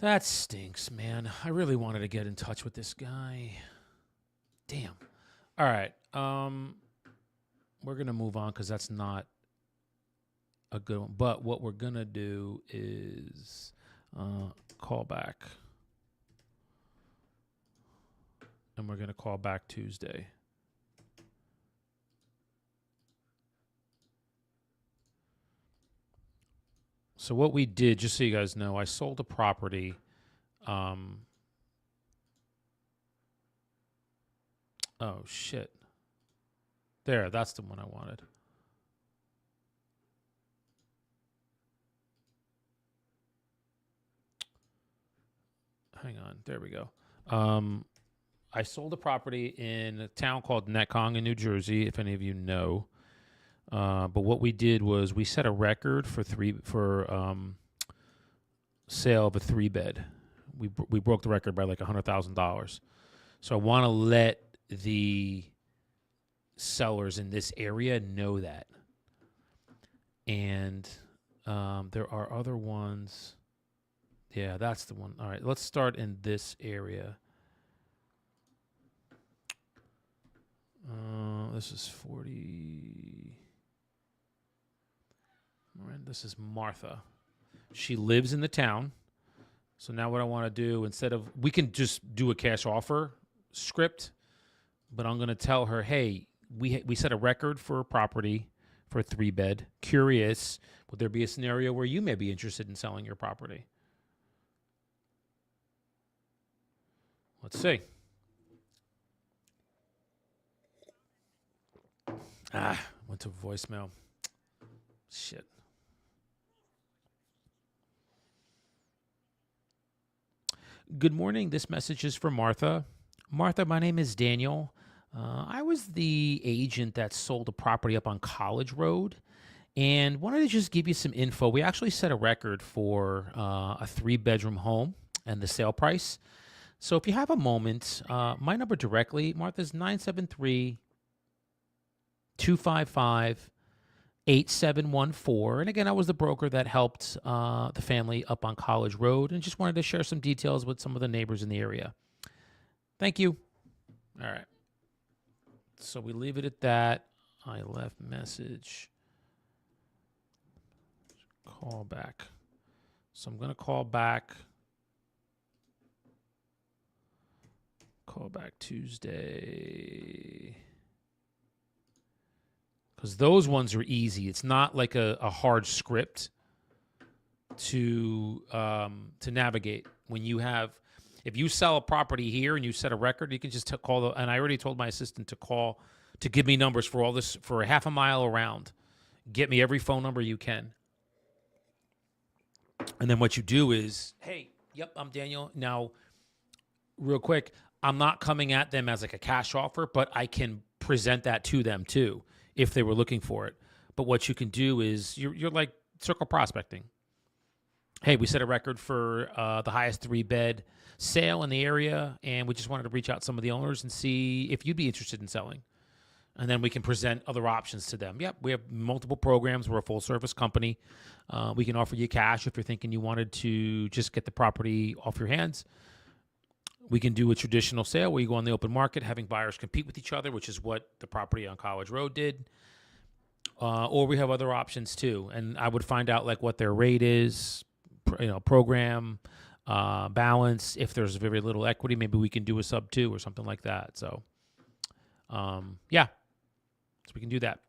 That stinks, man. I really wanted to get in touch with this guy. Damn. All right. We're gonna move on because that's not a good one. But what we're gonna do is call back, and we're gonna call back Tuesday. So what we did, just so you guys know, I sold a property. Oh shit. There, that's the one I wanted. Hang on. There we go. I sold a property in a town called Netcong in New Jersey, if any of you know. But what we did was we set a record for sale of a 3-bed. We broke the record by like $100,000. So I want to let the sellers in this area know that. And there are other ones. Yeah, that's the one. All right, let's start in this area. This is 40. This is Martha. She lives in the town. So now what I want to do, instead of, we can just do a cash offer script, but I'm going to tell her, hey, we set a record for a property for a 3-bed. Curious, would there be a scenario where you may be interested in selling your property? Let's see. Went to voicemail. Shit. Good morning. This message is for Martha. Martha, my name is Daniel. I was the agent that sold a property up on College Road and wanted to just give you some info. We actually set a record for a 3-bedroom home and the sale price. So if you have a moment, my number directly, Martha, is 973-255-8714. And again, I was the broker that helped the family up on College Road and just wanted to share some details with some of the neighbors in the area. Thank you. All right. So we leave it at that. I left message. Call back. So I'm going to call back. Call back Tuesday. Because those ones are easy. It's not like a hard script to navigate. When you have, if you sell a property here and you set a record, you can just call and I already told my assistant to call to give me numbers for all this for a half a mile around. Get me every phone number you can. And then what you do is, hey, yep, I'm Daniel. Now, real quick, I'm not coming at them as like a cash offer, but I can present that to them too if they were looking for it. But what you can do is you're like circle prospecting. Hey, we set a record for the highest 3-bed sale in the area, and we just wanted to reach out to some of the owners and see if you'd be interested in selling. And then we can present other options to them. Yep, we have multiple programs. We're a full-service company. We can offer you cash if you're thinking you wanted to just get the property off your hands. We can do a traditional sale where you go on the open market, having buyers compete with each other, which is what the property on College Road did. Or we have other options too. And I would find out like what their rate is, program, balance. If there's very little equity, maybe we can do a sub 2 or something like that. So, yeah. So we can do that.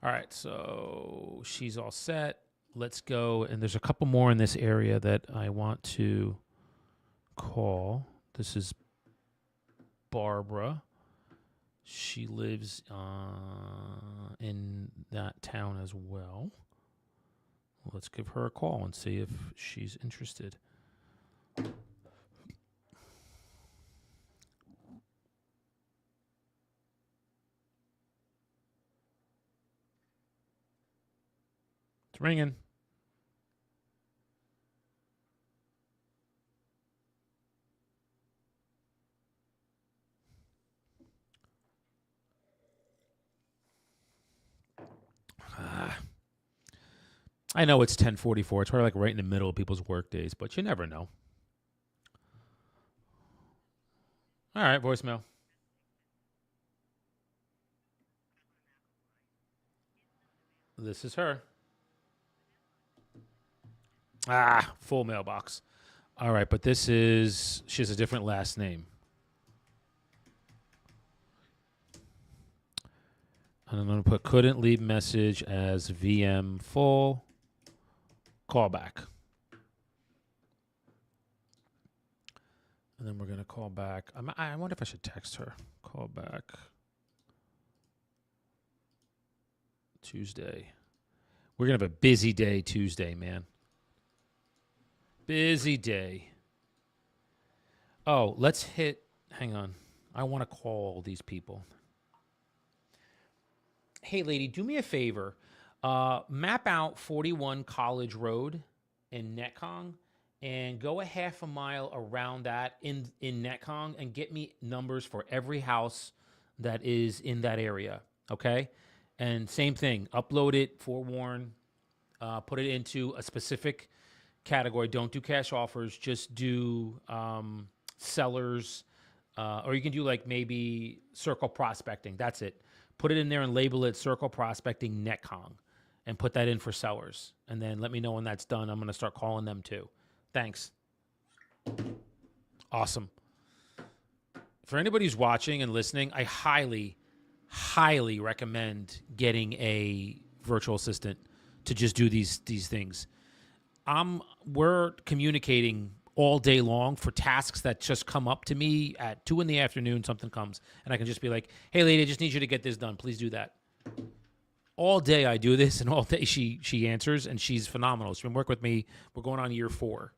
All right. So she's all set. Let's go. And there's a couple more in this area that I want to call. This is Barbara. She lives in that town as well. Let's give her a call and see if she's interested. It's ringing. I know it's 10:44. It's probably like right in the middle of people's work days, but you never know. All right, voicemail. This is her. Full mailbox. All right, but she has a different last name. And I'm going to put couldn't leave message as VM full callback. And then we're going to call back. I wonder if I should text her. Call back Tuesday. We're going to have a busy day Tuesday, man. Busy day. Oh, let's hit. Hang on. I want to call these people. Hey, lady, do me a favor. Map out 41 College Road in Netcong and go a half a mile around that in Netcong and get me numbers for every house that is in that area. Okay? And same thing, upload it, forewarn, put it into a specific category. Don't do cash offers, just do sellers, or you can do like maybe circle prospecting. That's it. Put it in there and label it circle prospecting Netcong and put that in for sellers. And then let me know when that's done. I'm going to start calling them too. Thanks. Awesome. For anybody who's watching and listening, I highly, highly recommend getting a virtual assistant to just do these things. We're communicating all day long for tasks that just come up to me at 2 p.m. Something comes, and I can just be like, "Hey, lady, I just need you to get this done. Please do that." All day I do this, and all day she answers, and she's phenomenal. She's been working with me. We're going on year 4.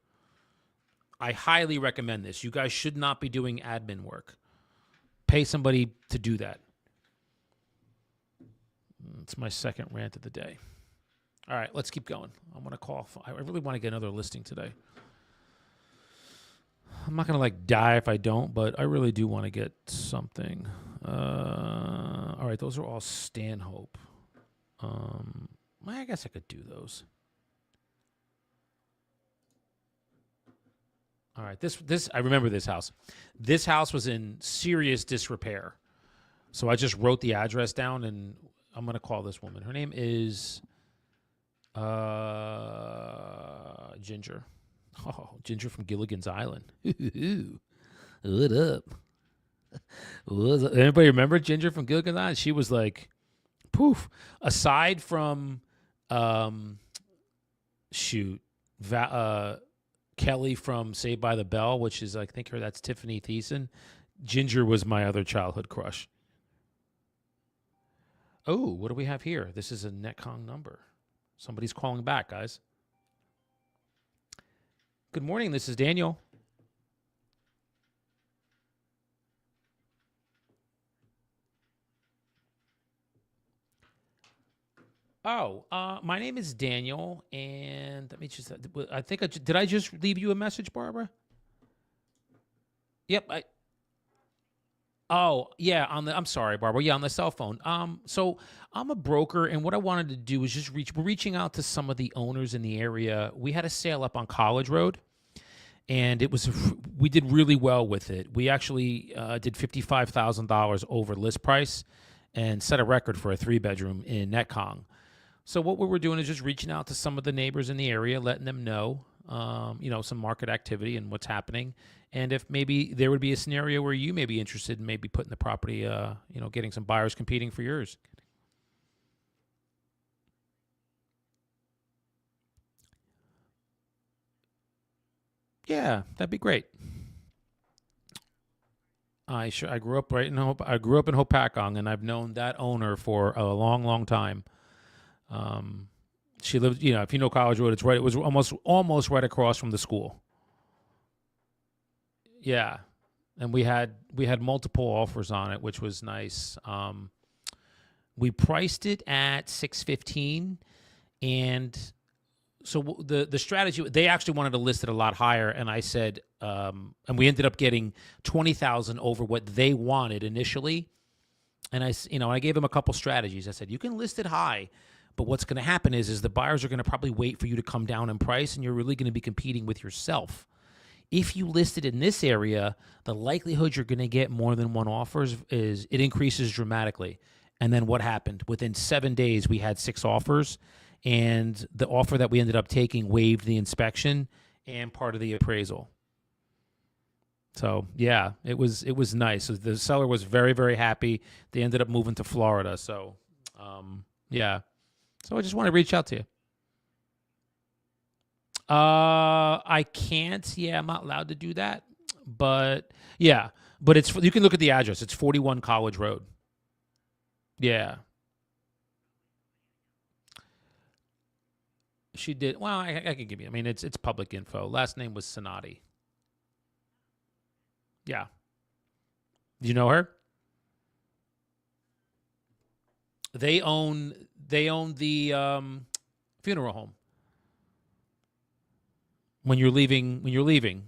I highly recommend this. You guys should not be doing admin work. Pay somebody to do that. It's my second rant of the day. All right, let's keep going. I'm going to call. I really want to get another listing today. I'm not going to die if I don't, but I really do want to get something. All right, those are all Stanhope. I guess I could do those. All right, this I remember this house. This house was in serious disrepair. So I just wrote the address down, and I'm going to call this woman. Her name is Ginger. Oh, Ginger from Gilligan's Island. What up? Anybody remember Ginger from Gilligan's Island? She was like, poof. Aside from, Kelly from Saved by the Bell, which is, I think that's Tiffany Thiessen. Ginger was my other childhood crush. Oh, what do we have here? This is a Netcong number. Somebody's calling back, guys. Good morning. This is Daniel. Oh, my name is Daniel, and let me just. I think did I just leave you a message, Barbara? Yep. Oh, yeah. I'm sorry, Barbara. Yeah, on the cell phone. So I'm a broker, and what I wanted to do was just we're reaching out to some of the owners in the area. We had a sale up on College Road, and we did really well with it. We actually did $55,000 over list price, and set a record for a 3-bedroom in Netcong. So what we were doing is just reaching out to some of the neighbors in the area, letting them know, some market activity and what's happening. And if maybe there would be a scenario where you may be interested in maybe putting the property, getting some buyers competing for yours. Yeah, that'd be great. I grew up in Hopakong, and I've known that owner for a long, long time. She lived, if you know College Road, it was almost right across from the school. Yeah. And we had multiple offers on it, which was nice. We priced it at $615, and so the strategy, they actually wanted to list it a lot higher, and I said, and we ended up getting $20,000 over what they wanted initially. And I gave them a couple strategies. I said, you can list it high, But what's going to happen is the buyers are going to probably wait for you to come down in price, and you're really going to be competing with yourself. If you list it in this area, the likelihood you're going to get more than one offer is it increases dramatically. And then what happened? Within 7 days, we had 6 offers, and the offer that we ended up taking waived the inspection and part of the appraisal. So yeah, it was nice. So the seller was very, very happy. They ended up moving to Florida. So yeah. So I just want to reach out to you. I can't. Yeah, I'm not allowed to do that. But yeah, but you can look at the address. It's 41 College Road. Yeah. She did. Well, I can give you. I mean, it's public info. Last name was Sonati. Yeah. Do you know her? They own the funeral home. When you're leaving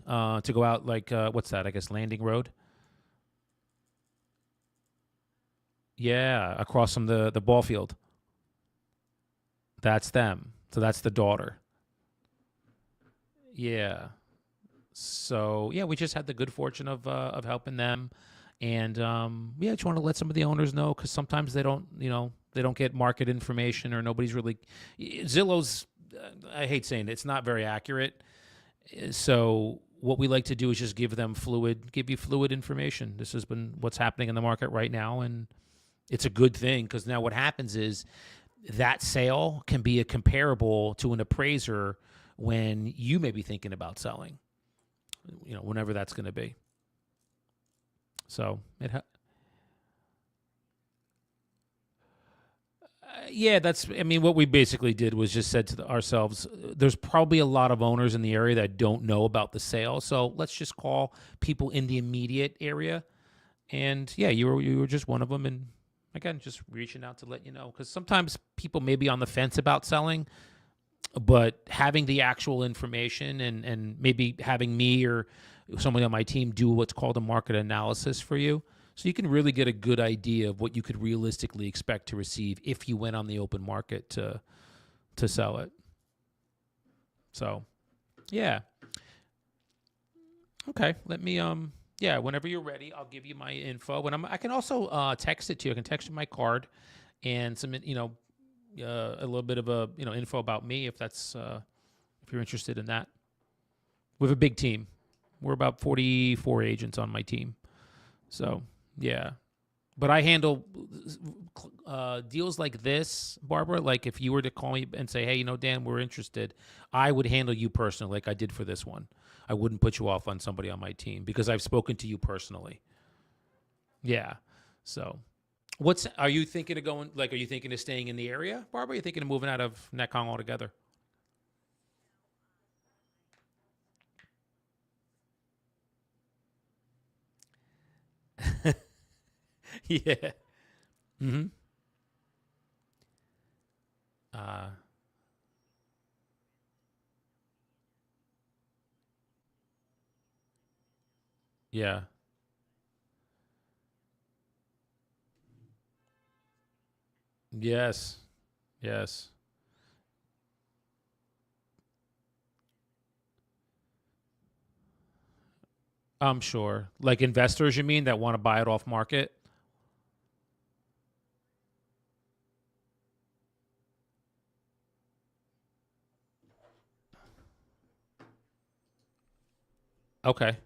to go out, like what's that? I guess Landing Road. Yeah, across from the ball field. That's them. So that's the daughter. Yeah. So yeah, we just had the good fortune of helping them, and yeah, I just want to let some of the owners know, because sometimes they don't, they don't get market information, or nobody's really Zillow's. I hate saying it, it's not very accurate. So what we like to do is just give you fluid information. This has been what's happening in the market right now, and it's a good thing, because now what happens is that sale can be a comparable to an appraiser when you may be thinking about selling, whenever that's going to be. So yeah, what we basically did was just said to ourselves, there's probably a lot of owners in the area that don't know about the sale. So let's just call people in the immediate area. And yeah, you were just one of them. And again, just reaching out to let you know, because sometimes people may be on the fence about selling, but having the actual information, and maybe having me or somebody on my team do what's called a market analysis for you, so you can really get a good idea of what you could realistically expect to receive if you went on the open market to sell it. So yeah. Okay, let me yeah, whenever you're ready, I'll give you my info. I can also text it to you. I can text you my card and some, a little bit of a, info about me, if you're interested in that. We have a big team. We're about 44 agents on my team. So yeah, but I handle deals like this, Barbara. Like if you were to call me and say, hey, Dan, we're interested, I would handle you personally, like I did for this one. I wouldn't put you off on somebody on my team, because I've spoken to you personally. Yeah. So are you thinking of going, are you thinking of staying in the area, Barbara? Are you thinking of moving out of Netcong altogether? Yeah. Mm-hmm. Uh, yeah. Yes. Yes. I'm sure. Like investors, you mean, that want to buy it off market? Okay.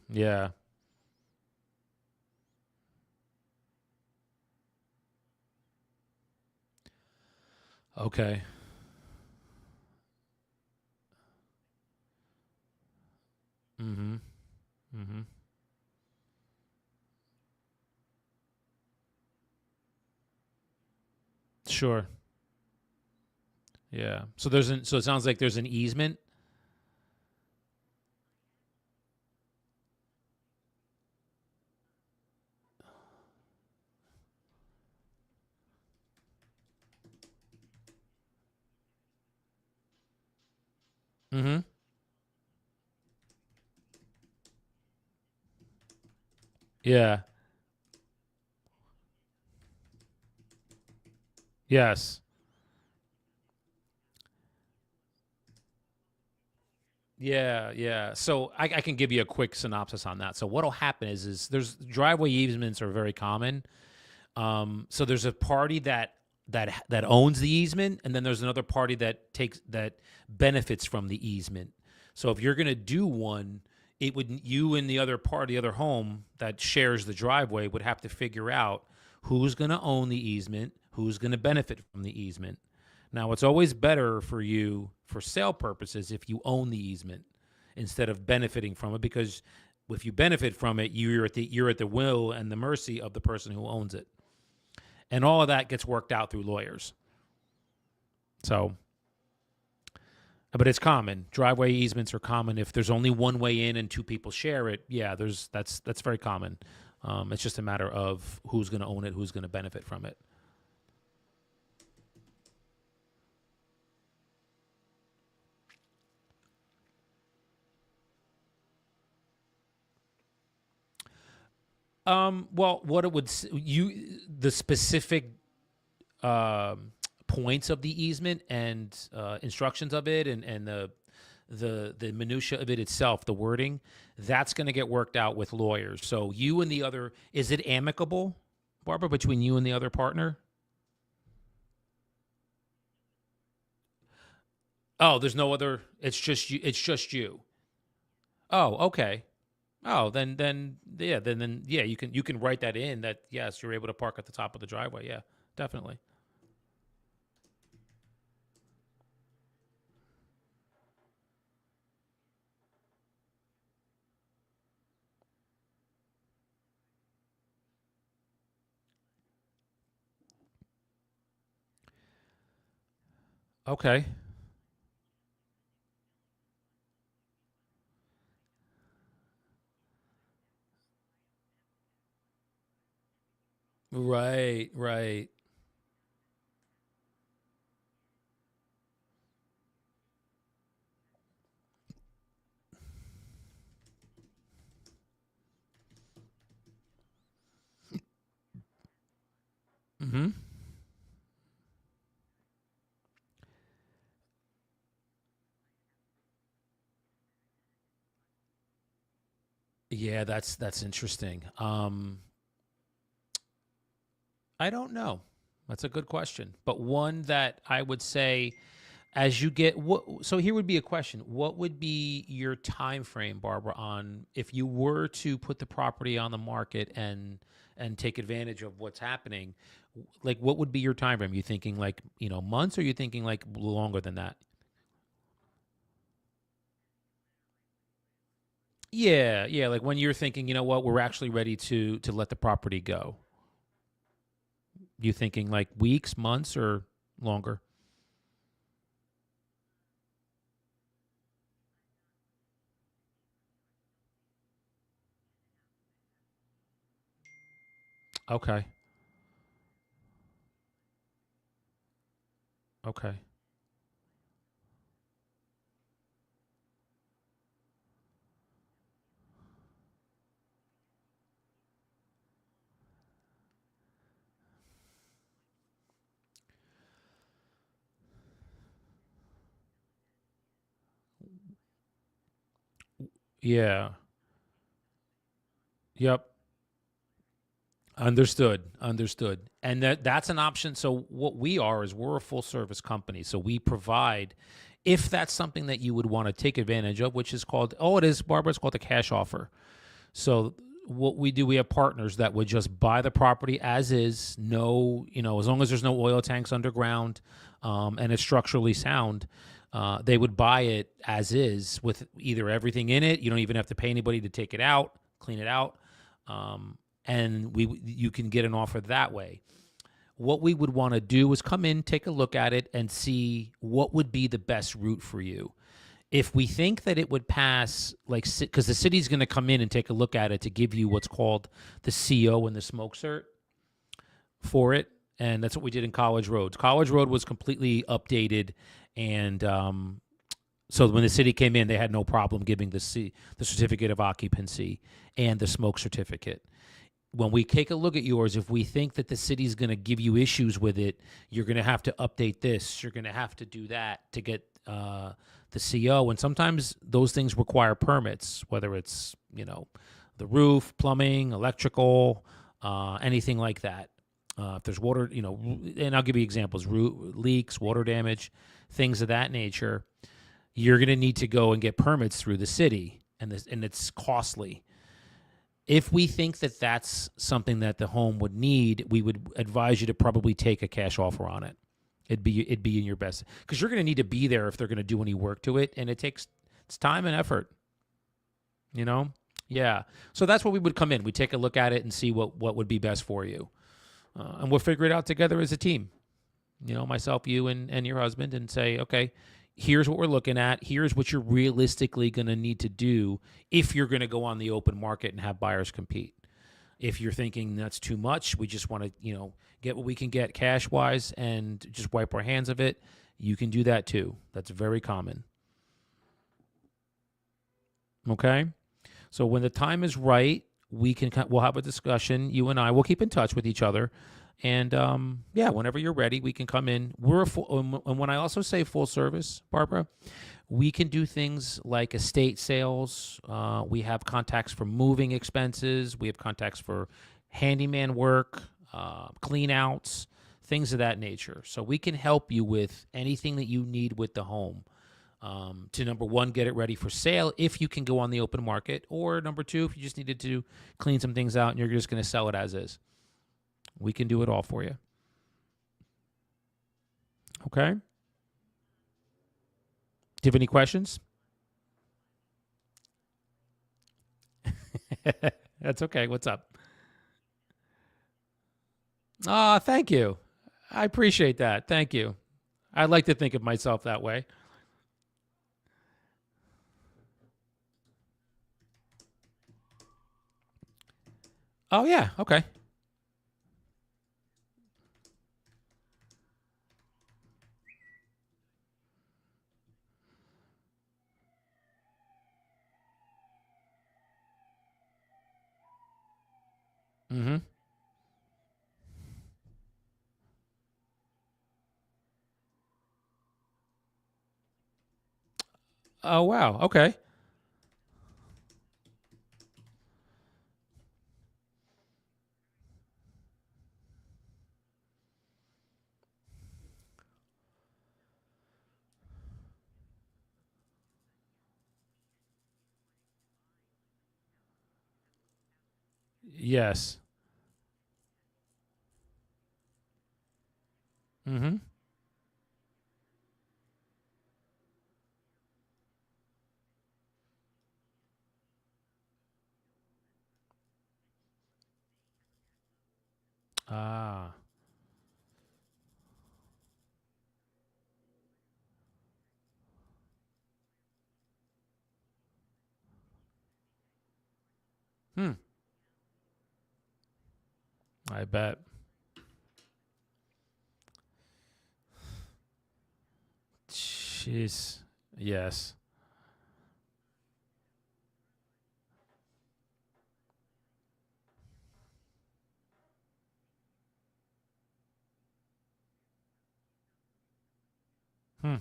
Yeah. Okay. Mm-hmm. Mm-hmm. Sure. Yeah. So it sounds like there's an easement. Mm-hmm. Yeah. Yes. Yeah, yeah. So I can give you a quick synopsis on that. So what'll happen is there's driveway easements are very common. So there's a party that owns the easement, and then there's another party that benefits from the easement. So if you're gonna do one, it would you and the other party, the other home that shares the driveway would have to figure out who's gonna own the easement, who's gonna benefit from the easement. Now, it's always better for you for sale purposes if you own the easement instead of benefiting from it, because if you benefit from it, you're at the will and the mercy of the person who owns it, and all of that gets worked out through lawyers. So, but it's common. Driveway easements are common. If there's only one way in and two people share it, yeah, that's very common. It's just a matter of who's going to own it, who's going to benefit from it. Well, what it would you the specific points of the easement and instructions of it, and the minutia of it itself, the wording, that's going to get worked out with lawyers. So you and the other, is it amicable, Barbara, between you and the other partner? Oh, there's no other. It's just you. It's just you. Oh, okay. Oh, then yeah, then yeah, you can write that in that yes, you're able to park at the top of the driveway. Yeah, definitely. Okay. Right, right. Mm-hmm. Yeah, that's interesting. I don't know. That's a good question, but one that I would say as you get what. So here would be a question: what would be your time frame, Barbara, on if you were to put the property on the market and take advantage of what's happening? Like, what would be your time frame? You thinking like months, or you thinking like longer than that? Yeah, yeah. Like when you're thinking, you know what, we're actually ready to let the property go. You thinking like weeks, months, or longer? Okay. Okay. Yeah. Yep. Understood. Understood. And that's an option. So what we are is we're a full service company. So we provide if that's something that you would want to take advantage of, which is called it is, Barbara, it's called a cash offer. So what we do, we have partners that would just buy the property as is, no, as long as there's no oil tanks underground, and it's structurally sound, they would buy it as is with either everything in it. You don't even have to pay anybody to take it out, clean it out, and you can get an offer that way. What we would want to do is come in, take a look at it, and see what would be the best route for you. If we think that it would pass, like, because the city's going to come in and take a look at it to give you what's called the CO and the smoke cert for it, and that's what we did in College Road. College Road was completely updated, and So when the city came in, they had no problem giving the certificate of occupancy and the smoke certificate. When we take a look at yours, if we think that the city's going to give you issues with it, you're going to have to update this. You're going to have to do that to get the CO. And sometimes those things require permits, whether it's the roof, plumbing, electrical, anything like that. If there's water, and I'll give you examples: leaks, water damage, things of that nature. You're going to need to go and get permits through the city, and it's costly. If we think that that's something that the home would need, we would advise you to probably take a cash offer on it. It'd be in your best, because you're going to need to be there if they're going to do any work to it, and it's time and effort. Yeah. So that's where we would come in. We take a look at it and see what would be best for you, and we'll figure it out together as a team. Myself, you, and your husband, and say, okay, here's what we're looking at. Here's what you're realistically going to need to do if you're going to go on the open market and have buyers compete. If you're thinking that's too much, we just want to, get what we can get cash wise and just wipe our hands of it, you can do that too. That's very common. Okay. So when the time is right, we'll have a discussion. You and I will keep in touch with each other. And whenever you're ready, we can come in. And when I also say full service, Barbara, we can do things like estate sales. We have contacts for moving expenses. We have contacts for handyman work, clean outs, things of that nature. So we can help you with anything that you need with the home. To number one, get it ready for sale if you can go on the open market, or number two, if you just needed to clean some things out and you're just going to sell it as is. We can do it all for you. Okay? Do you have any questions? That's okay. What's up? Thank you. I appreciate that. Thank you. I like to think of myself that way. Oh, yeah. Okay. Mm-hmm. Oh, wow. Okay. Yes. Mm-hmm. Ah. Hmm. I bet. Jeez. Yes. Hmm.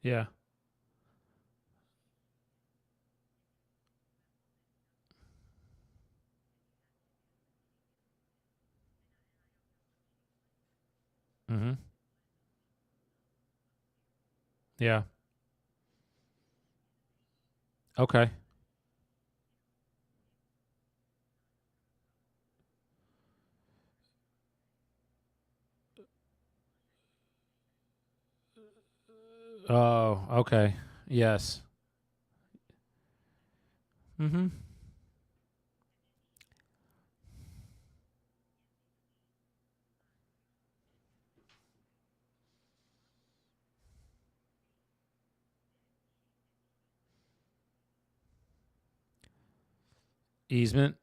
Yeah. Mm-hmm. Yeah. Okay. Oh, okay. Yes. Mm-hmm. Easement.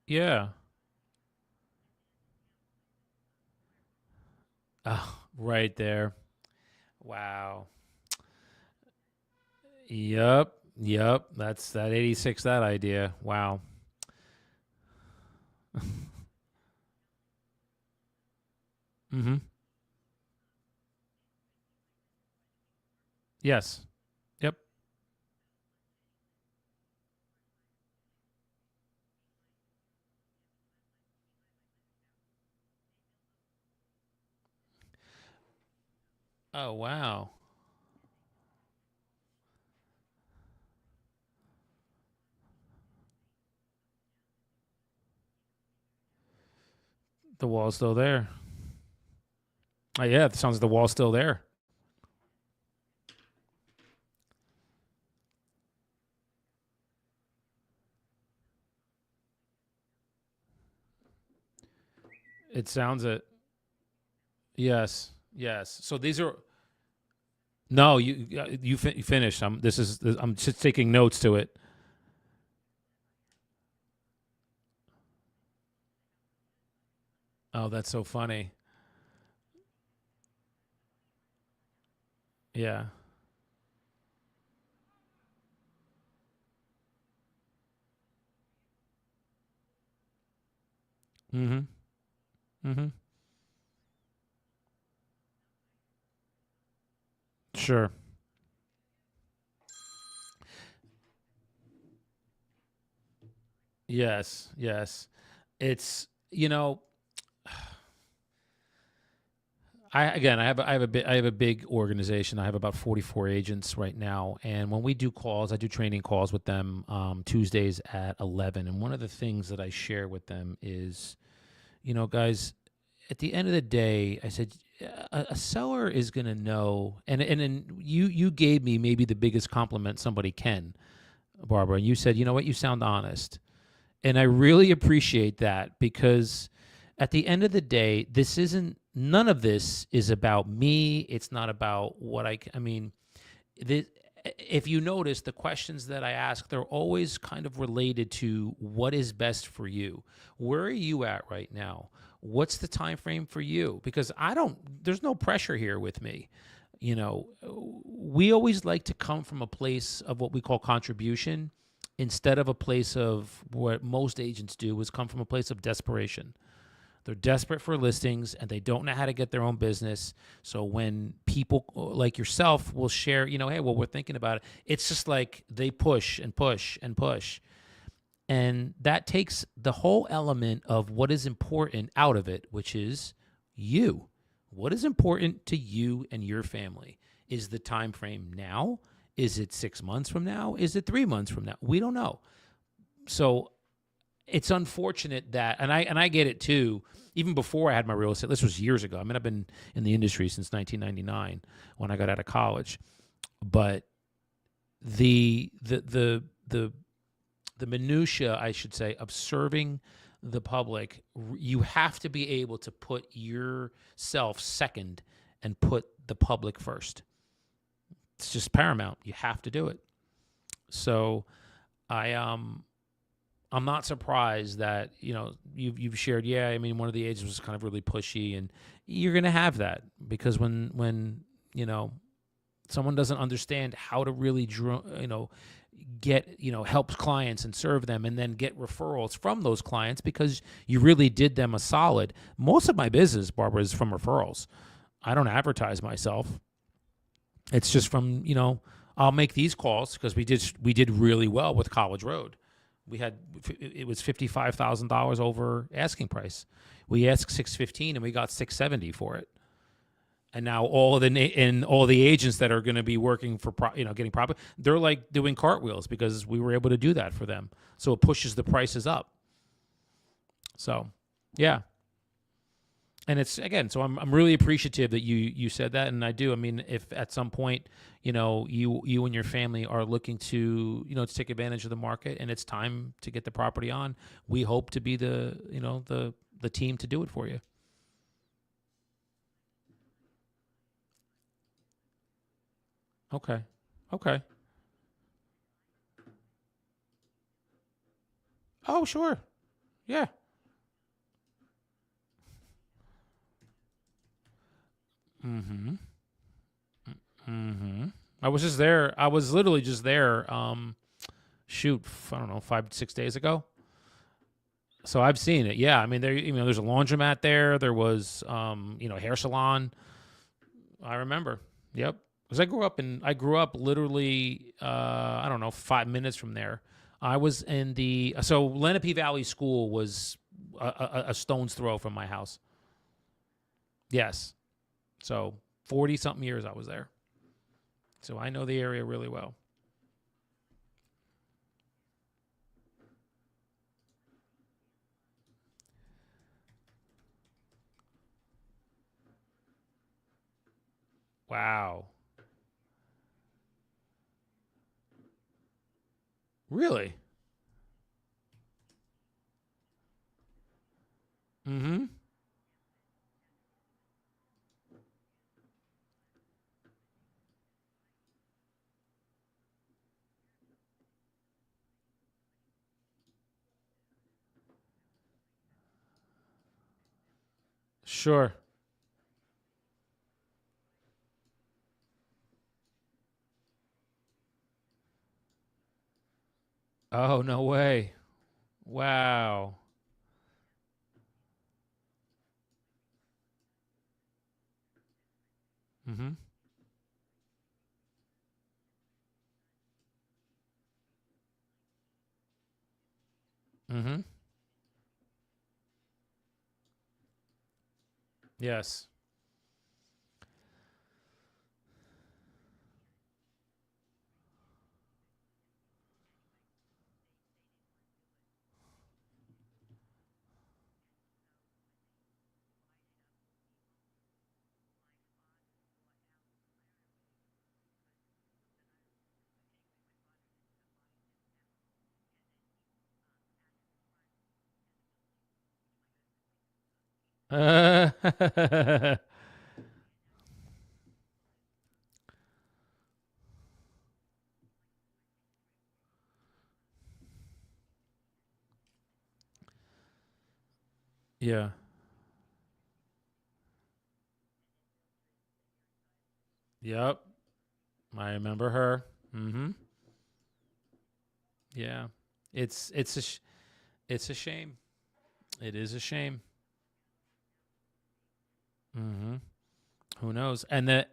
Yeah. Oh, right there. Wow. Yep. Yep. That's that 86, that idea. Wow. Mm-hmm. Yes. Yep. Oh, wow. The wall's still there. Oh, yeah. It sounds like the wall's still there. It sounds it. Yes. Yes. So these are no. You finished. I'm just taking notes to it. Oh, that's so funny. Yeah. Mm-hmm. Mm-hmm. Sure. Yes. Yes. It's I have a big organization. I have about 44 agents right now, and when we do calls, I do training calls with them Tuesdays at 11. And one of the things that I share with them is, guys, at the end of the day, I said a seller is going to know, and then you gave me maybe the biggest compliment somebody can, Barbara. You said, you know what, you sound honest, and I really appreciate that because at the end of the day, none of this is about me. It's not about what I mean, the, if you notice the questions that I ask, they're always kind of related to what is best for you. Where are you at right now? What's the time frame for you? Because there's no pressure here with me. We always like to come from a place of what we call contribution instead of a place of what most agents do is come from a place of desperation. They're desperate for listings and they don't know how to get their own business. So when people like yourself will share, hey, well, we're thinking about it, it's just like they push and push and push. And that takes the whole element of what is important out of it, which is you. What is important to you and your family? Is the time frame now? Is it 6 months from now? Is it 3 months from now? We don't know. So it's unfortunate that, and I get it too. Even before I had my real estate, this was years ago. I mean, I've been in the industry since 1999 when I got out of college. But the the minutia, I should say, of serving the public, you have to be able to put yourself second and put the public first. It's just paramount. You have to do it. So I I'm not surprised that you've shared. Yeah, I mean, one of the agents was kind of really pushy, and you're going to have that because when someone doesn't understand how to really get help clients and serve them, and then get referrals from those clients because you really did them a solid. Most of my business, Barbara, is from referrals. I don't advertise myself. It's just from I'll make these calls because we did really well with College Road. We had it was $55,000 over asking price. We asked 615 and we got 670 for it. And now all the agents that are going to be working for getting profit, they're like doing cartwheels because we were able to do that for them. So it pushes the prices up. So, yeah. And it's again, so I'm really appreciative that you said that, and I do. I mean, if at some point, you and your family are looking to take advantage of the market, and it's time to get the property on, we hope to be the team to do it for you. Okay, okay, Oh, sure. Yeah. Mm-hmm. Mm-hmm. I was just there. I was literally just there. I don't know, 5, 6 days ago. So I've seen it. Yeah, I mean, there's a laundromat there. There was, hair salon. I remember. Yep. Because I grew up literally, I don't know, 5 minutes from there. I was in so Lenape Valley School was a stone's throw from my house. Yes. So 40 something years I was there. So I know the area really well. Wow. Really? Mm-hmm. Sure. Oh, no way. Wow. Mm-hmm. Mm-hmm. Yes. Uh, yeah. Yep. I remember her. Mm-hmm. Yeah. It's a shame. It is a shame. Mm-hmm. Who knows? And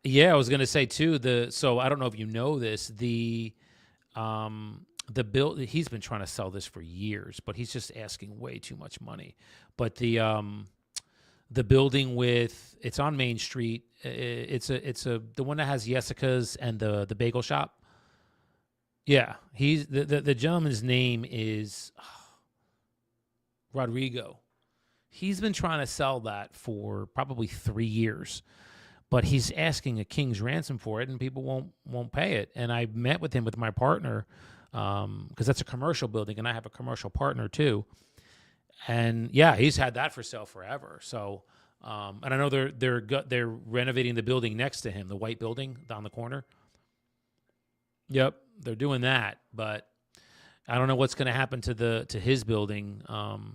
yeah, I was gonna say too. So I don't know if you know this. The bill he's been trying to sell this for years, but he's just asking way too much money. But the building with it's on Main Street. It's a the one that has Jessica's and the bagel shop. Yeah, he's the gentleman's name is Rodrigo. He's been trying to sell that for probably 3 years, but he's asking a king's ransom for it, and people won't pay it. And I met with him with my partner because that's a commercial building, and I have a commercial partner too. And yeah, he's had that for sale forever. So, and I know they're renovating the building next to him, the white building down the corner. Yep, they're doing that, but I don't know what's going to happen to his building.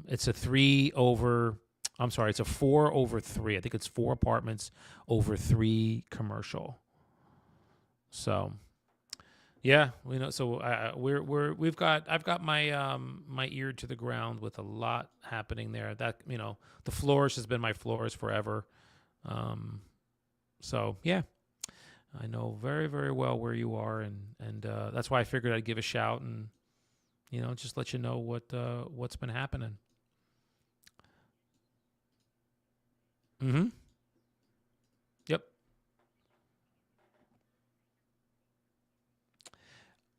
It's a three over. I'm sorry, it's a 4/3. I think it's 4 apartments over 3 commercial. So yeah, we know. So I've got my ear to the ground with a lot happening there. That the Flores has been my Flores forever. Um, so yeah, I know very very well where you are, and that's why I figured I'd give a shout and just let you know what's been happening. Mm-hmm. Yep.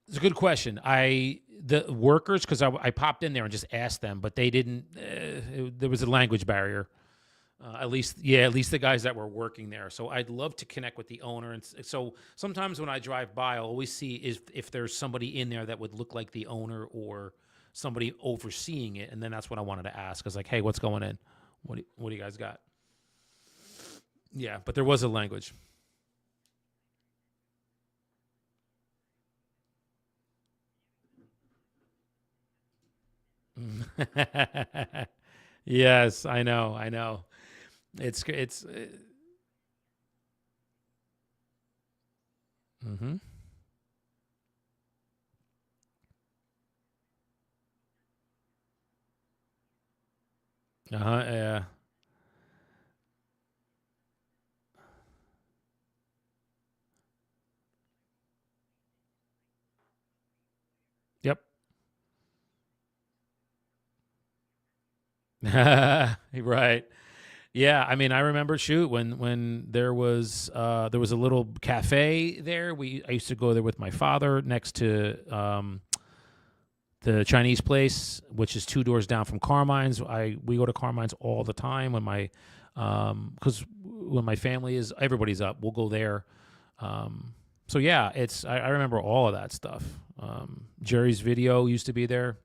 It's a good question. The workers because I popped in there and just asked them, but they didn't. There was a language barrier. At least the guys that were working there. So I'd love to connect with the owner. And so sometimes when I drive by, I'll always see if there's somebody in there that would look like the owner or somebody overseeing it. And then that's what I wanted to ask. I was like, hey, what's going in? What do you guys got? Yeah, but there was a language. Yes, I know. I know. It's mhm. Uh-huh, yeah. Yep. Right. Yeah, I mean, I remember shoot when there was a little cafe there. I used to go there with my father next to the Chinese place, which is two doors down from Carmine's. I We go to Carmine's all the time when my because when my family is everybody's up, we'll go there. So yeah, I remember all of that stuff. Jerry's Video used to be there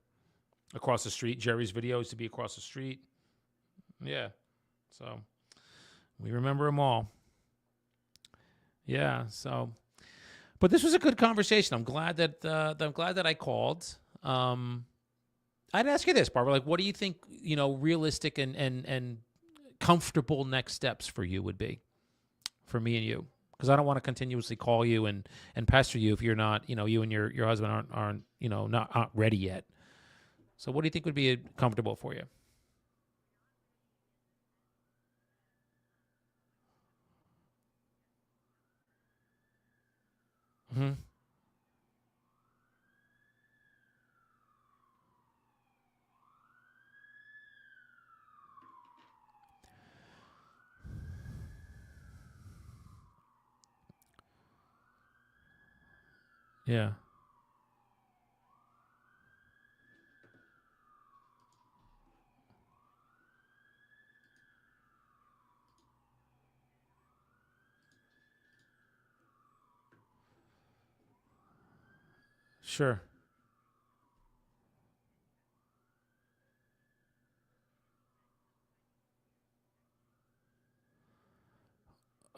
across the street. Jerry's Video used to be across the street. Yeah, so we remember them all. Yeah, so but this was a good conversation. I'm glad that I called. Um, I'd ask you this, Barbara. Like, what do you think? Realistic and comfortable next steps for you would be for me and you, because I don't want to continuously call you and pester you if you're not, you and your husband aren't not ready yet. So, what do you think would be comfortable for you? Hmm. Yeah. Sure.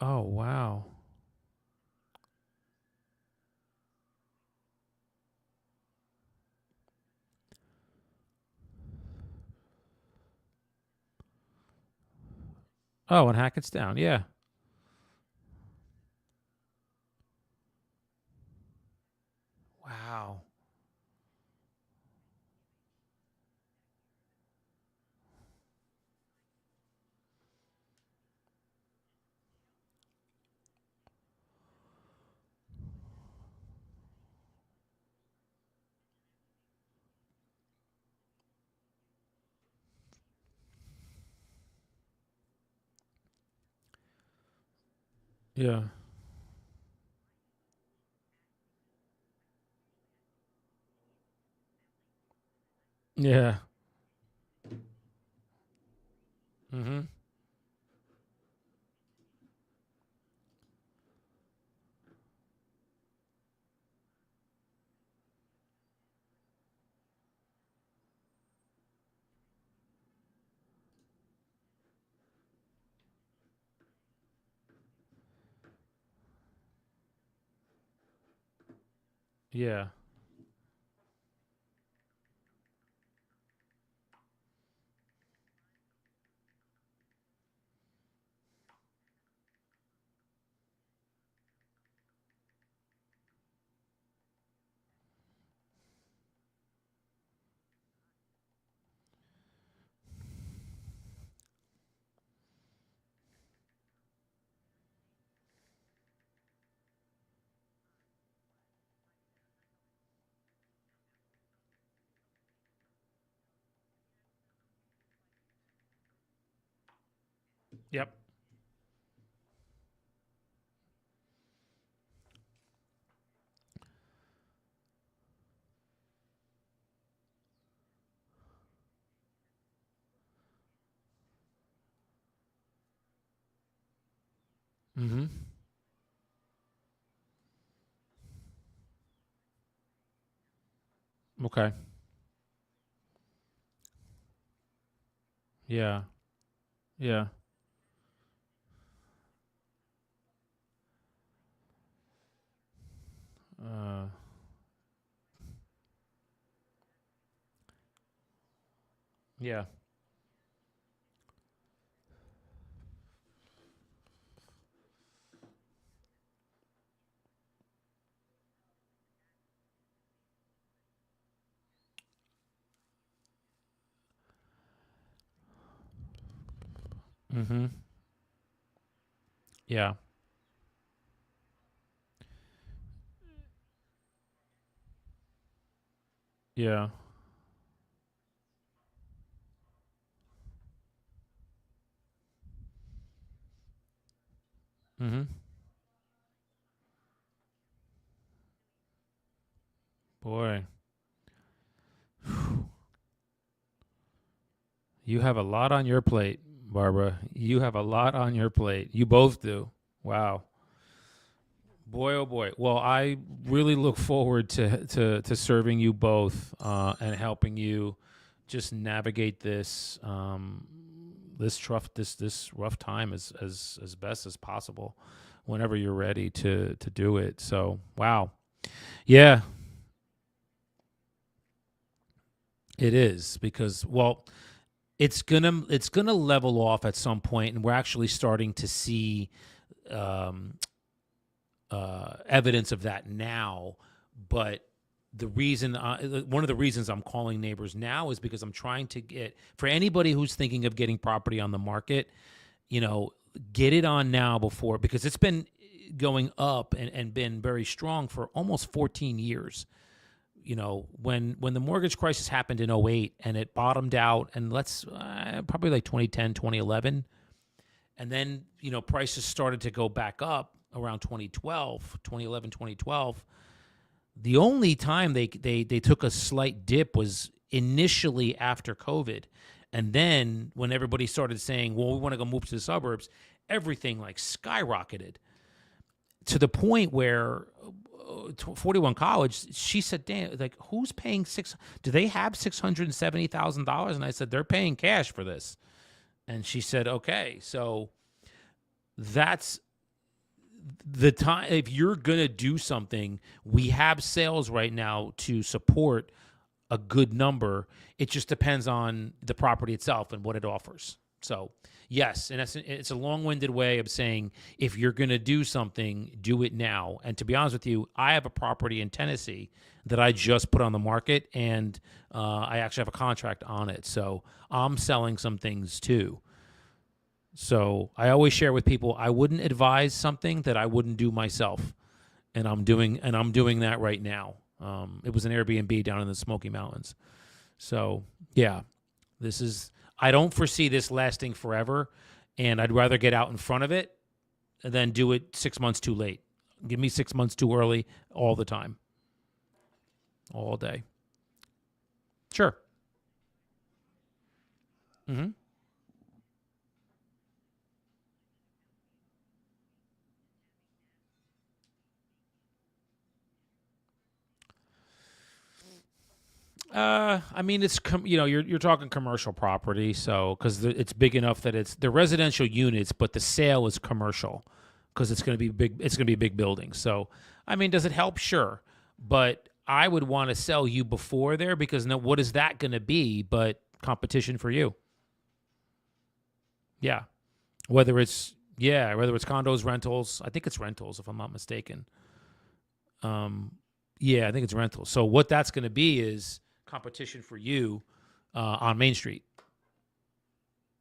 Oh wow. Oh, and Hackettstown. Yeah. Wow. Yeah. Yeah. Mm-hmm. Yeah. Yep. Mm-hmm. Okay. Yeah. Yeah. Uh, Yeah. Mm-hmm. Yeah. Yeah. Mm-hmm. Boy, you have a lot on your plate, Barbara. You have a lot on your plate. You both do. Wow. Boy, oh boy. Well, I really look forward to serving you both and helping you just navigate this rough time as best as possible. Whenever you're ready to do it. So, wow. Yeah, it is because it's gonna level off at some point, and we're actually starting to see um, evidence of that now. But one of the reasons I'm calling neighbors now is because I'm trying to get for anybody who's thinking of getting property on the market, you know, get it on now before because it's been going up and been very strong for almost 14 years. You know, when the mortgage crisis happened in '08 and it bottomed out and let's probably like 2010, 2011, and then, you know, prices started to go back up around 2012, 2011, 2012. The only time they took a slight dip was initially after COVID. And then when everybody started saying, well, we want to go move to the suburbs, everything like skyrocketed to the point where 41 College, she said, "Dan, like, who's paying six? Do they have $670,000?" And I said, "They're paying cash for this." And she said, "Okay, so that's the time. If you're gonna do something, we have sales right now to support a good number. It just depends on the property itself and what it offers." So yes, and it's a long-winded way of saying if you're going to do something, do it now. And to be honest with you, I have a property in Tennessee that I just put on the market, and I actually have a contract on it. So I'm selling some things too. So I always share with people I wouldn't advise something that I wouldn't do myself, and I'm doing that right now. It was an Airbnb down in the Smoky Mountains. So yeah, this is. I don't foresee this lasting forever, and I'd rather get out in front of it than do it 6 months too late. Give me 6 months too early all the time, all day. Sure. Hmm. I mean, you're talking commercial property, so because it's big enough that it's the residential units, but the sale is commercial because it's going to be big. It's going to be a big building. So, I mean, does it help? Sure, but I would want to sell you before there because now what is that going to be? But competition for you, yeah. Whether it's condos, rentals. I think it's rentals if I'm not mistaken. Um, yeah, I think it's rentals. So what that's going to be is competition for you on Main Street.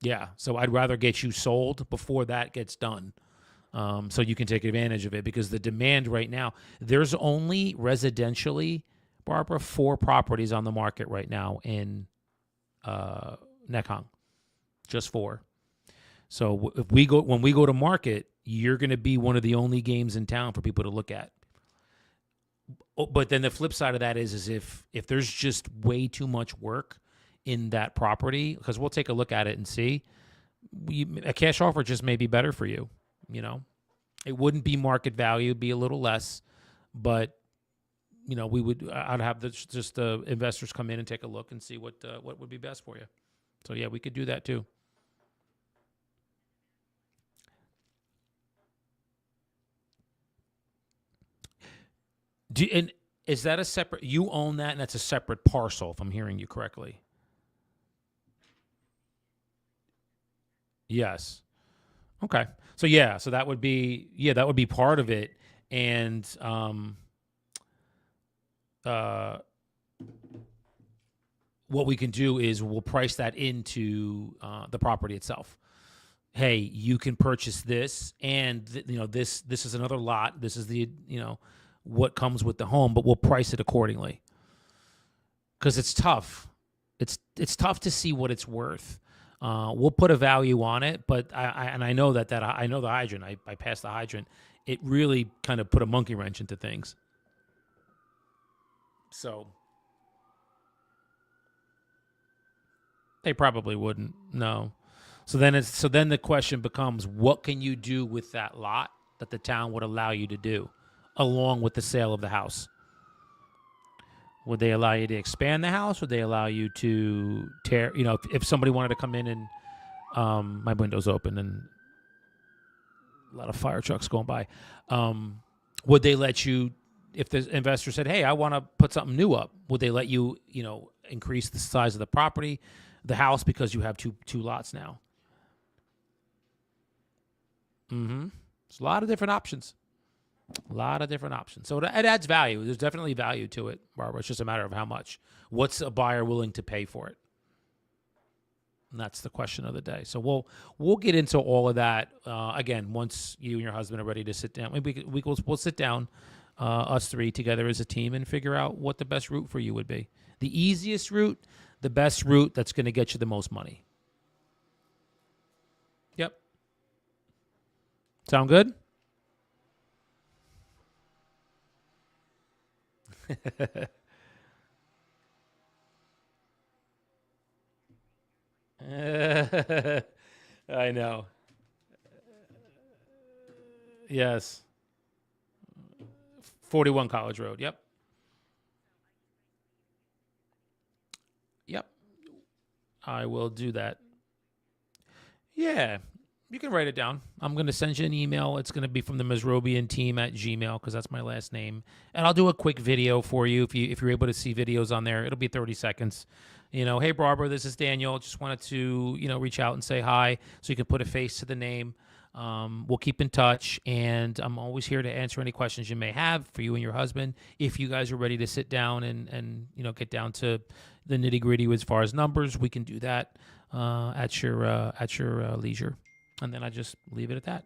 Yeah. So I'd rather get you sold before that gets done. So you can take advantage of it because the demand right now, there's only residentially, Barbara, 4 properties on the market right now in uh, Nekong, just 4. So if when we go to market, you're going to be one of the only games in town for people to look at. But then the flip side of that is if there's just way too much work in that property, because we'll take a look at it and see, a cash offer just may be better for you. You know, it wouldn't be market value, it'd be a little less, but I'd have just the investors come in and take a look and see what would be best for you. So yeah, we could do that too. And is that a separate? You own that, and that's a separate parcel, if I'm hearing you correctly. Yes. Okay. So yeah, so that would be part of it, and uh, what we can do is we'll price that into the property itself. Hey, you can purchase this, and this is another lot. This is what comes with the home, but we'll price it accordingly because it's tough. It's tough to see what it's worth. We'll put a value on it, but I know that I know the hydrant. I passed the hydrant. It really kind of put a monkey wrench into things. So they probably wouldn't. No. So then the question becomes, what can you do with that lot that the town would allow you to do, along with the sale of the house? Would they allow you to expand the house? Would they allow you to tear? If somebody wanted to come in and my window's open and a lot of fire trucks going by, would they let you? If the investor said, "Hey, I want to put something new up," would they let you, increase the size of the property, the house, because you have two lots now? Mm-hmm. There's a lot of different options. A lot of different options. So it adds value. There's definitely value to it, Barbara. It's just a matter of how much. What's a buyer willing to pay for it? And that's the question of the day. So we'll get into all of that again once you and your husband are ready to sit down. We'll sit down, us three together as a team, and figure out what the best route for you would be. The easiest route, the best route that's going to get you the most money. Yep. Sound good? I know. Yes. 41 College Road. Yep. Yep. I will do that. Yeah. You can write it down. I'm going to send you an email. It's going to be from the Mesrobian team at Gmail because that's my last name. And I'll do a quick video for you if you're able to see videos on there. It'll be 30 seconds. Hey, Barbara, this is Daniel. Just wanted to, reach out and say hi so you can put a face to the name. We'll keep in touch, and I'm always here to answer any questions you may have for you and your husband. If you guys are ready to sit down and get down to the nitty gritty as far as numbers, we can do that at your leisure. And then I just leave it at that.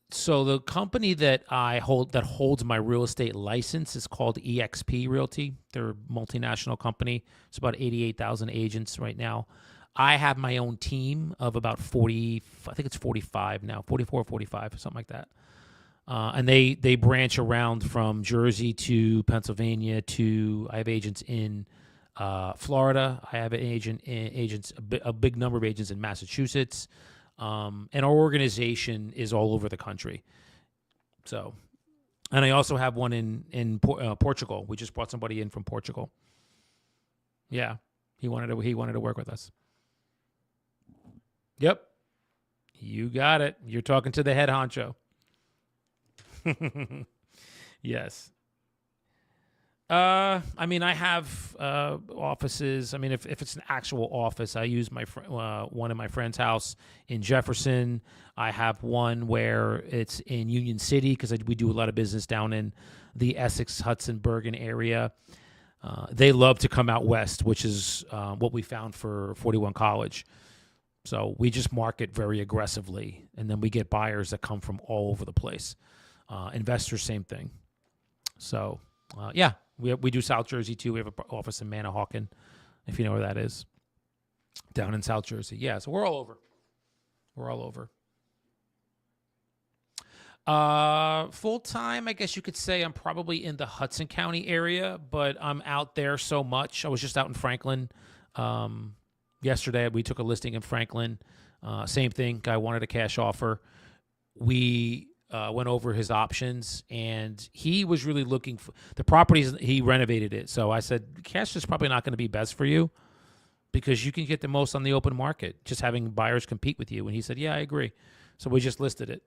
So the company that holds my real estate license is called EXP Realty. They're a multinational company. It's about 88,000 agents right now. I have my own team of about 40, I think it's 45 now, 44 or 45, something like that. And they branch around from Jersey to Pennsylvania I have agents in Florida. I have a big number of agents in Massachusetts. And our organization is all over the country. So, and I also have one in Portugal. We just brought somebody in from Portugal. Yeah, he wanted to work with us. Yep, you got it. You're talking to the head honcho. Yes. I have offices. If it's an actual office, I use one in my friend's house in Jefferson. I have one where it's in Union City because we do a lot of business down in the Essex, Hudson, Bergen area. They love to come out west, which is what we found for 41 College. So we just market very aggressively, and then we get buyers that come from all over the place. Investors, same thing. So, yeah. We do South Jersey, too. We have an office in Manahawkin, if you know where that is, down in South Jersey. Yeah, so we're all over. We're all over. Full-time, I guess you could say I'm probably in the Hudson County area, but I'm out there so much. I was just out in Franklin. Yesterday, we took a listing in Franklin. Same thing. Guy wanted a cash offer. We went over his options, and he was really looking for the properties. He renovated it. So I said, cash is probably not going to be best for you because you can get the most on the open market, just having buyers compete with you. And he said, yeah, I agree. So we just listed it.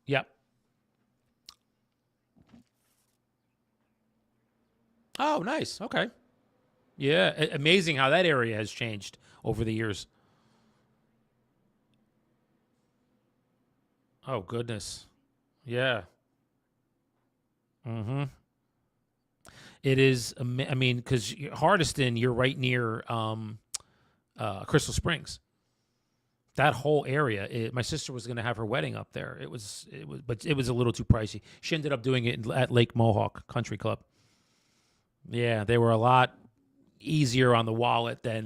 Yep. Oh, nice. Okay. Yeah, amazing how that area has changed over the years. Oh goodness. Yeah. Mm-hmm. It is. I mean, because Hardiston, you're right near Crystal Springs. That whole area. My sister was going to have her wedding up there. But it was a little too pricey. She ended up doing it at Lake Mohawk Country Club. Yeah, they were a lot easier on the wallet than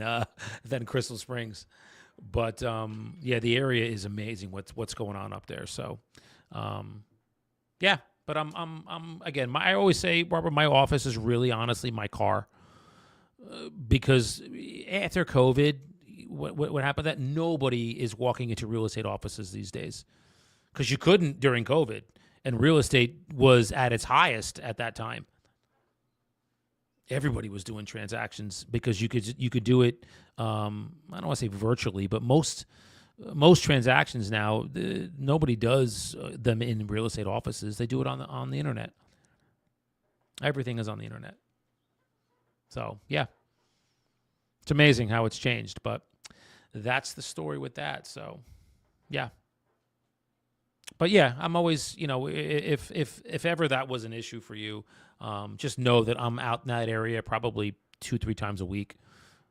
than Crystal Springs. But yeah, the area is amazing. What's going on up there? So, um, yeah. But I'm again. I always say, Barbara, my office is really honestly my car, because after COVID, what happened? That nobody is walking into real estate offices these days, because you couldn't during COVID, and real estate was at its highest at that time. Everybody was doing transactions because you could do it. I don't want to say virtually, but most transactions now, nobody does them in real estate offices. They do it on the internet. Everything is on the internet. So yeah, it's amazing how it's changed. But that's the story with that. So yeah, but yeah, I'm always, if ever that was an issue for you, just know that I'm out in that area probably 2-3 times a week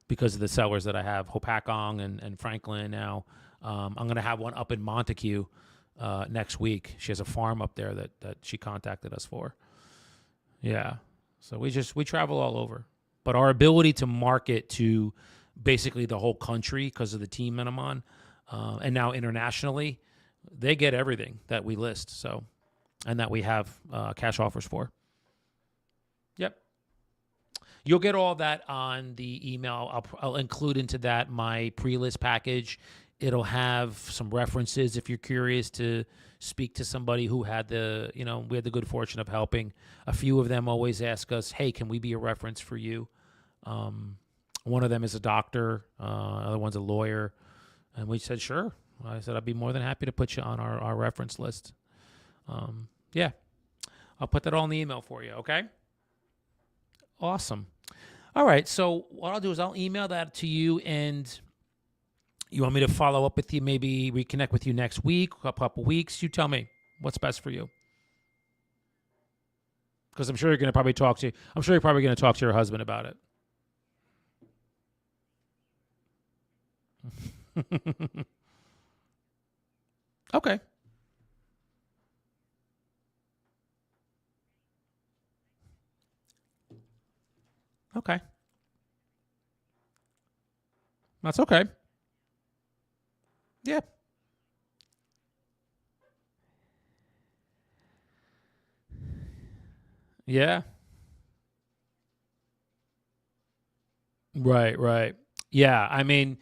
because of the sellers that I have, Hopakong and Franklin now. I'm going to have one up in Montague next week. She has a farm up there that she contacted us for. Yeah. So we travel all over. But our ability to market to basically the whole country because of the team that I'm on, and now internationally, they get everything that we list. So, and that we have cash offers for. Yep. You'll get all that on the email. I'll include into that my pre-list package. It'll have some references if you're curious to speak to somebody who had we had the good fortune of helping. A few of them always ask us, hey, can we be a reference for you? One of them is a doctor. Other one's a lawyer. And we said, sure. I said, I'd be more than happy to put you on our reference list. Yeah. I'll put that all in the email for you, okay? Awesome. All right. So what I'll do is I'll email that to you, and you want me to follow up with you, maybe reconnect with you next week, a couple weeks? You tell me what's best for you. Because I'm sure you're going to probably I'm sure you're probably going to talk to your husband about it. Okay. Okay. That's okay. Yeah. Yeah. Right, right. Yeah, I mean,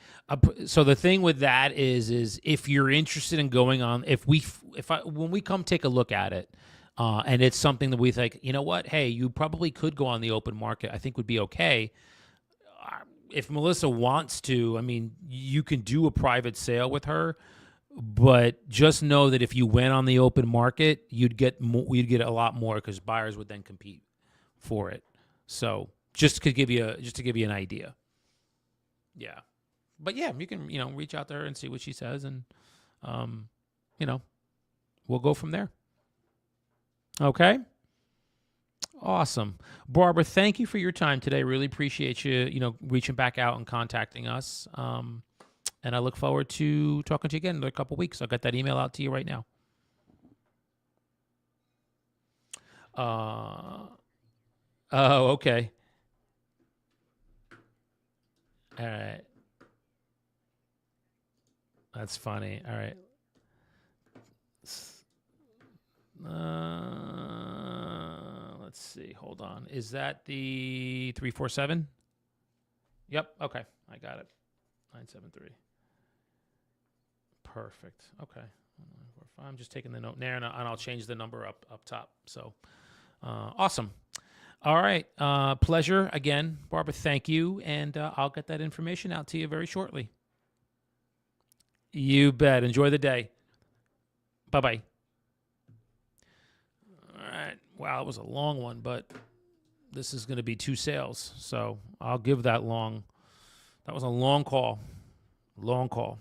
so the thing with that is if you're interested in going on, when we come take a look at it, and it's something that we think, you know what, hey, you probably could go on the open market, I think would be okay. If Melissa wants to, I mean, you can do a private sale with her, but just know that if you went on the open market, you'd get a lot more because buyers would then compete for it. So just to give you an idea. Yeah. But yeah, you can, reach out to her and see what she says, and um, you know, we'll go from there. Okay? Awesome. Barbara, thank you for your time today. Really appreciate you, reaching back out and contacting us. And I look forward to talking to you again in a couple weeks. I'll get that email out to you right now. Oh, okay. All right. That's funny. All right. Let's see. Hold on. Is that the 347? Yep. Okay. I got it. 973. Perfect. Okay. I'm just taking the note there, and I'll change the number up top. So, awesome. All right. Pleasure again, Barbara. Thank you, and I'll get that information out to you very shortly. You bet. Enjoy the day. Bye bye. All right. Wow, it was a long one, but this is going to be 2 sales. So I'll give that long. That was a long call. Long call.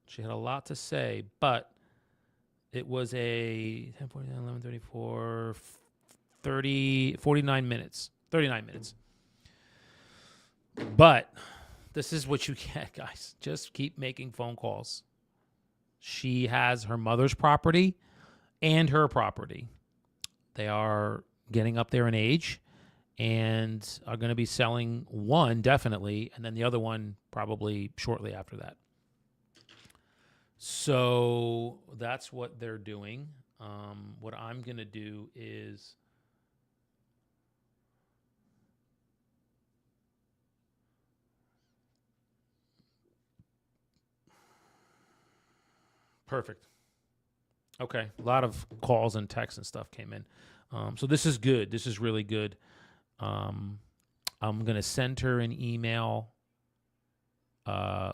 She had a lot to say, but it was a 10, 49, 11, 34, 30, 49 minutes. 39 minutes. But this is what you get, guys. Just keep making phone calls. She has her mother's property and her property. They are getting up there in age and are going to be selling one definitely, and then the other one probably shortly after that. So that's what they're doing. What I'm going to do is perfect. Okay. A lot of calls and texts and stuff came in. So this is good. This is really good. I'm going to send her an email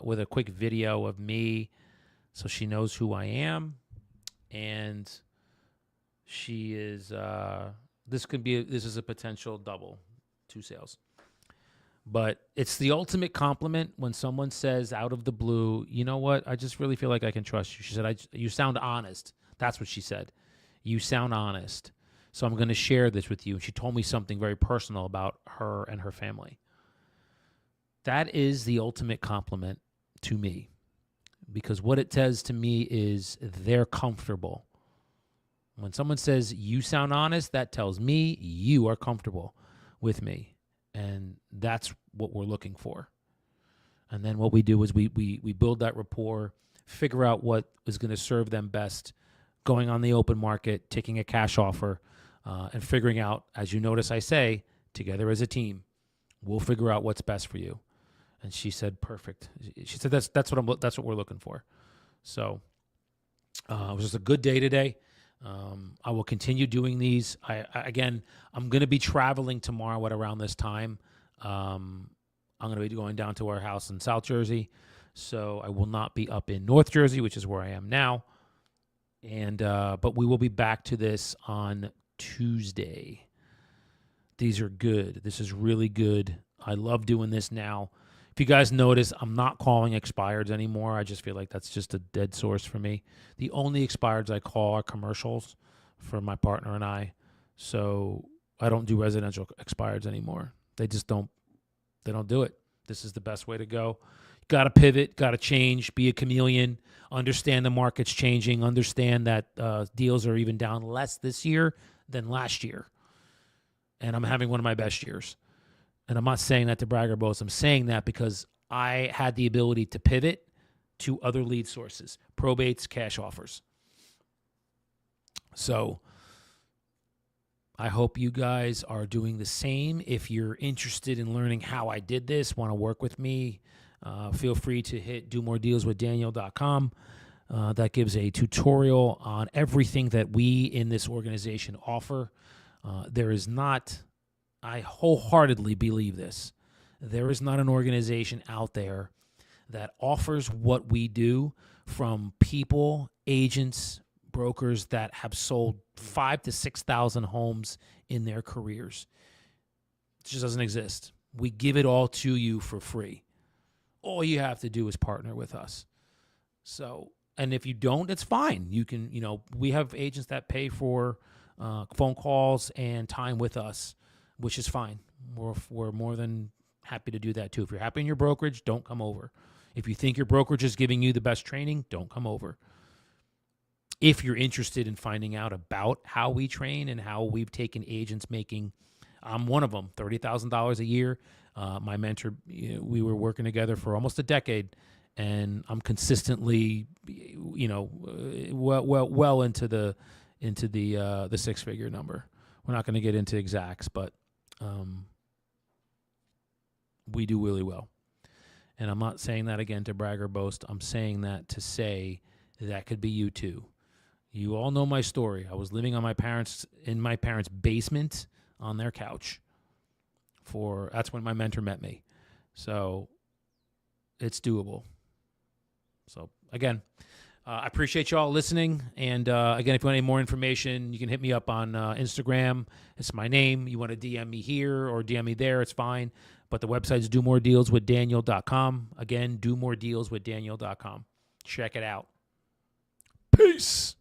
with a quick video of me so she knows who I am. And she is, this is a potential double, 2 sales. But it's the ultimate compliment when someone says out of the blue, you know what, I just really feel like I can trust you. She said, you sound honest. That's what she said. You sound honest. So I'm going to share this with you. And she told me something very personal about her and her family. That is the ultimate compliment to me. Because what it says to me is they're comfortable. When someone says you sound honest, that tells me you are comfortable with me. And that's what we're looking for. And then what we do is we build that rapport, figure out what is going to serve them best, going on the open market, taking a cash offer, and figuring out, as you notice I say, together as a team, we'll figure out what's best for you. And she said, perfect. She said, that's what we're looking for. So it was just a good day today. I will continue doing these. Again, I'm going to be traveling tomorrow at around this time. I'm going to be going down to our house in South Jersey. So I will not be up in North Jersey, which is where I am now. And, but we will be back to this on Tuesday. These are good. This is really good. I love doing this now. If you guys notice, I'm not calling expireds anymore. I just feel like that's just a dead source for me. The only expireds I call are commercials for my partner and I. So I don't do residential expireds anymore. They just don't do it. This is the best way to go. Got to pivot, got to change, be a chameleon, understand the market's changing, understand that deals are even down less this year than last year. And I'm having one of my best years. And I'm not saying that to brag or boast. I'm saying that because I had the ability to pivot to other lead sources, probates, cash offers. So I hope you guys are doing the same. If you're interested in learning how I did this, want to work with me, feel free to hit domoredealswithdaniel.com. That gives a tutorial on everything that we in this organization offer. There is not... I wholeheartedly believe this. There is not an organization out there that offers what we do, from people, agents, brokers that have sold 5,000 to 6,000 homes in their careers. It just doesn't exist. We give it all to you for free. All you have to do is partner with us. So, and if you don't, it's fine. You can, we have agents that pay for phone calls and time with us, which is fine. We're more than happy to do that too. If you're happy in your brokerage, don't come over. If you think your brokerage is giving you the best training, don't come over. If you're interested in finding out about how we train and how we've taken agents making, I'm one of them, $30,000 a year. My mentor, we were working together for almost a decade, and I'm consistently, well into the 6-figure number. We're not going to get into exacts, but we do really well. And I'm not saying that again to brag or boast. I'm saying that to say that could be you too. You all know my story. I was living in my parents' basement on their couch. That's when my mentor met me. So it's doable. So again, I appreciate y'all listening. And again, if you want any more information, you can hit me up on Instagram. It's my name. You want to DM me here or DM me there, it's fine. But the website's domoredealswithdaniel.com. Again, domoredealswithdaniel.com. Check it out. Peace.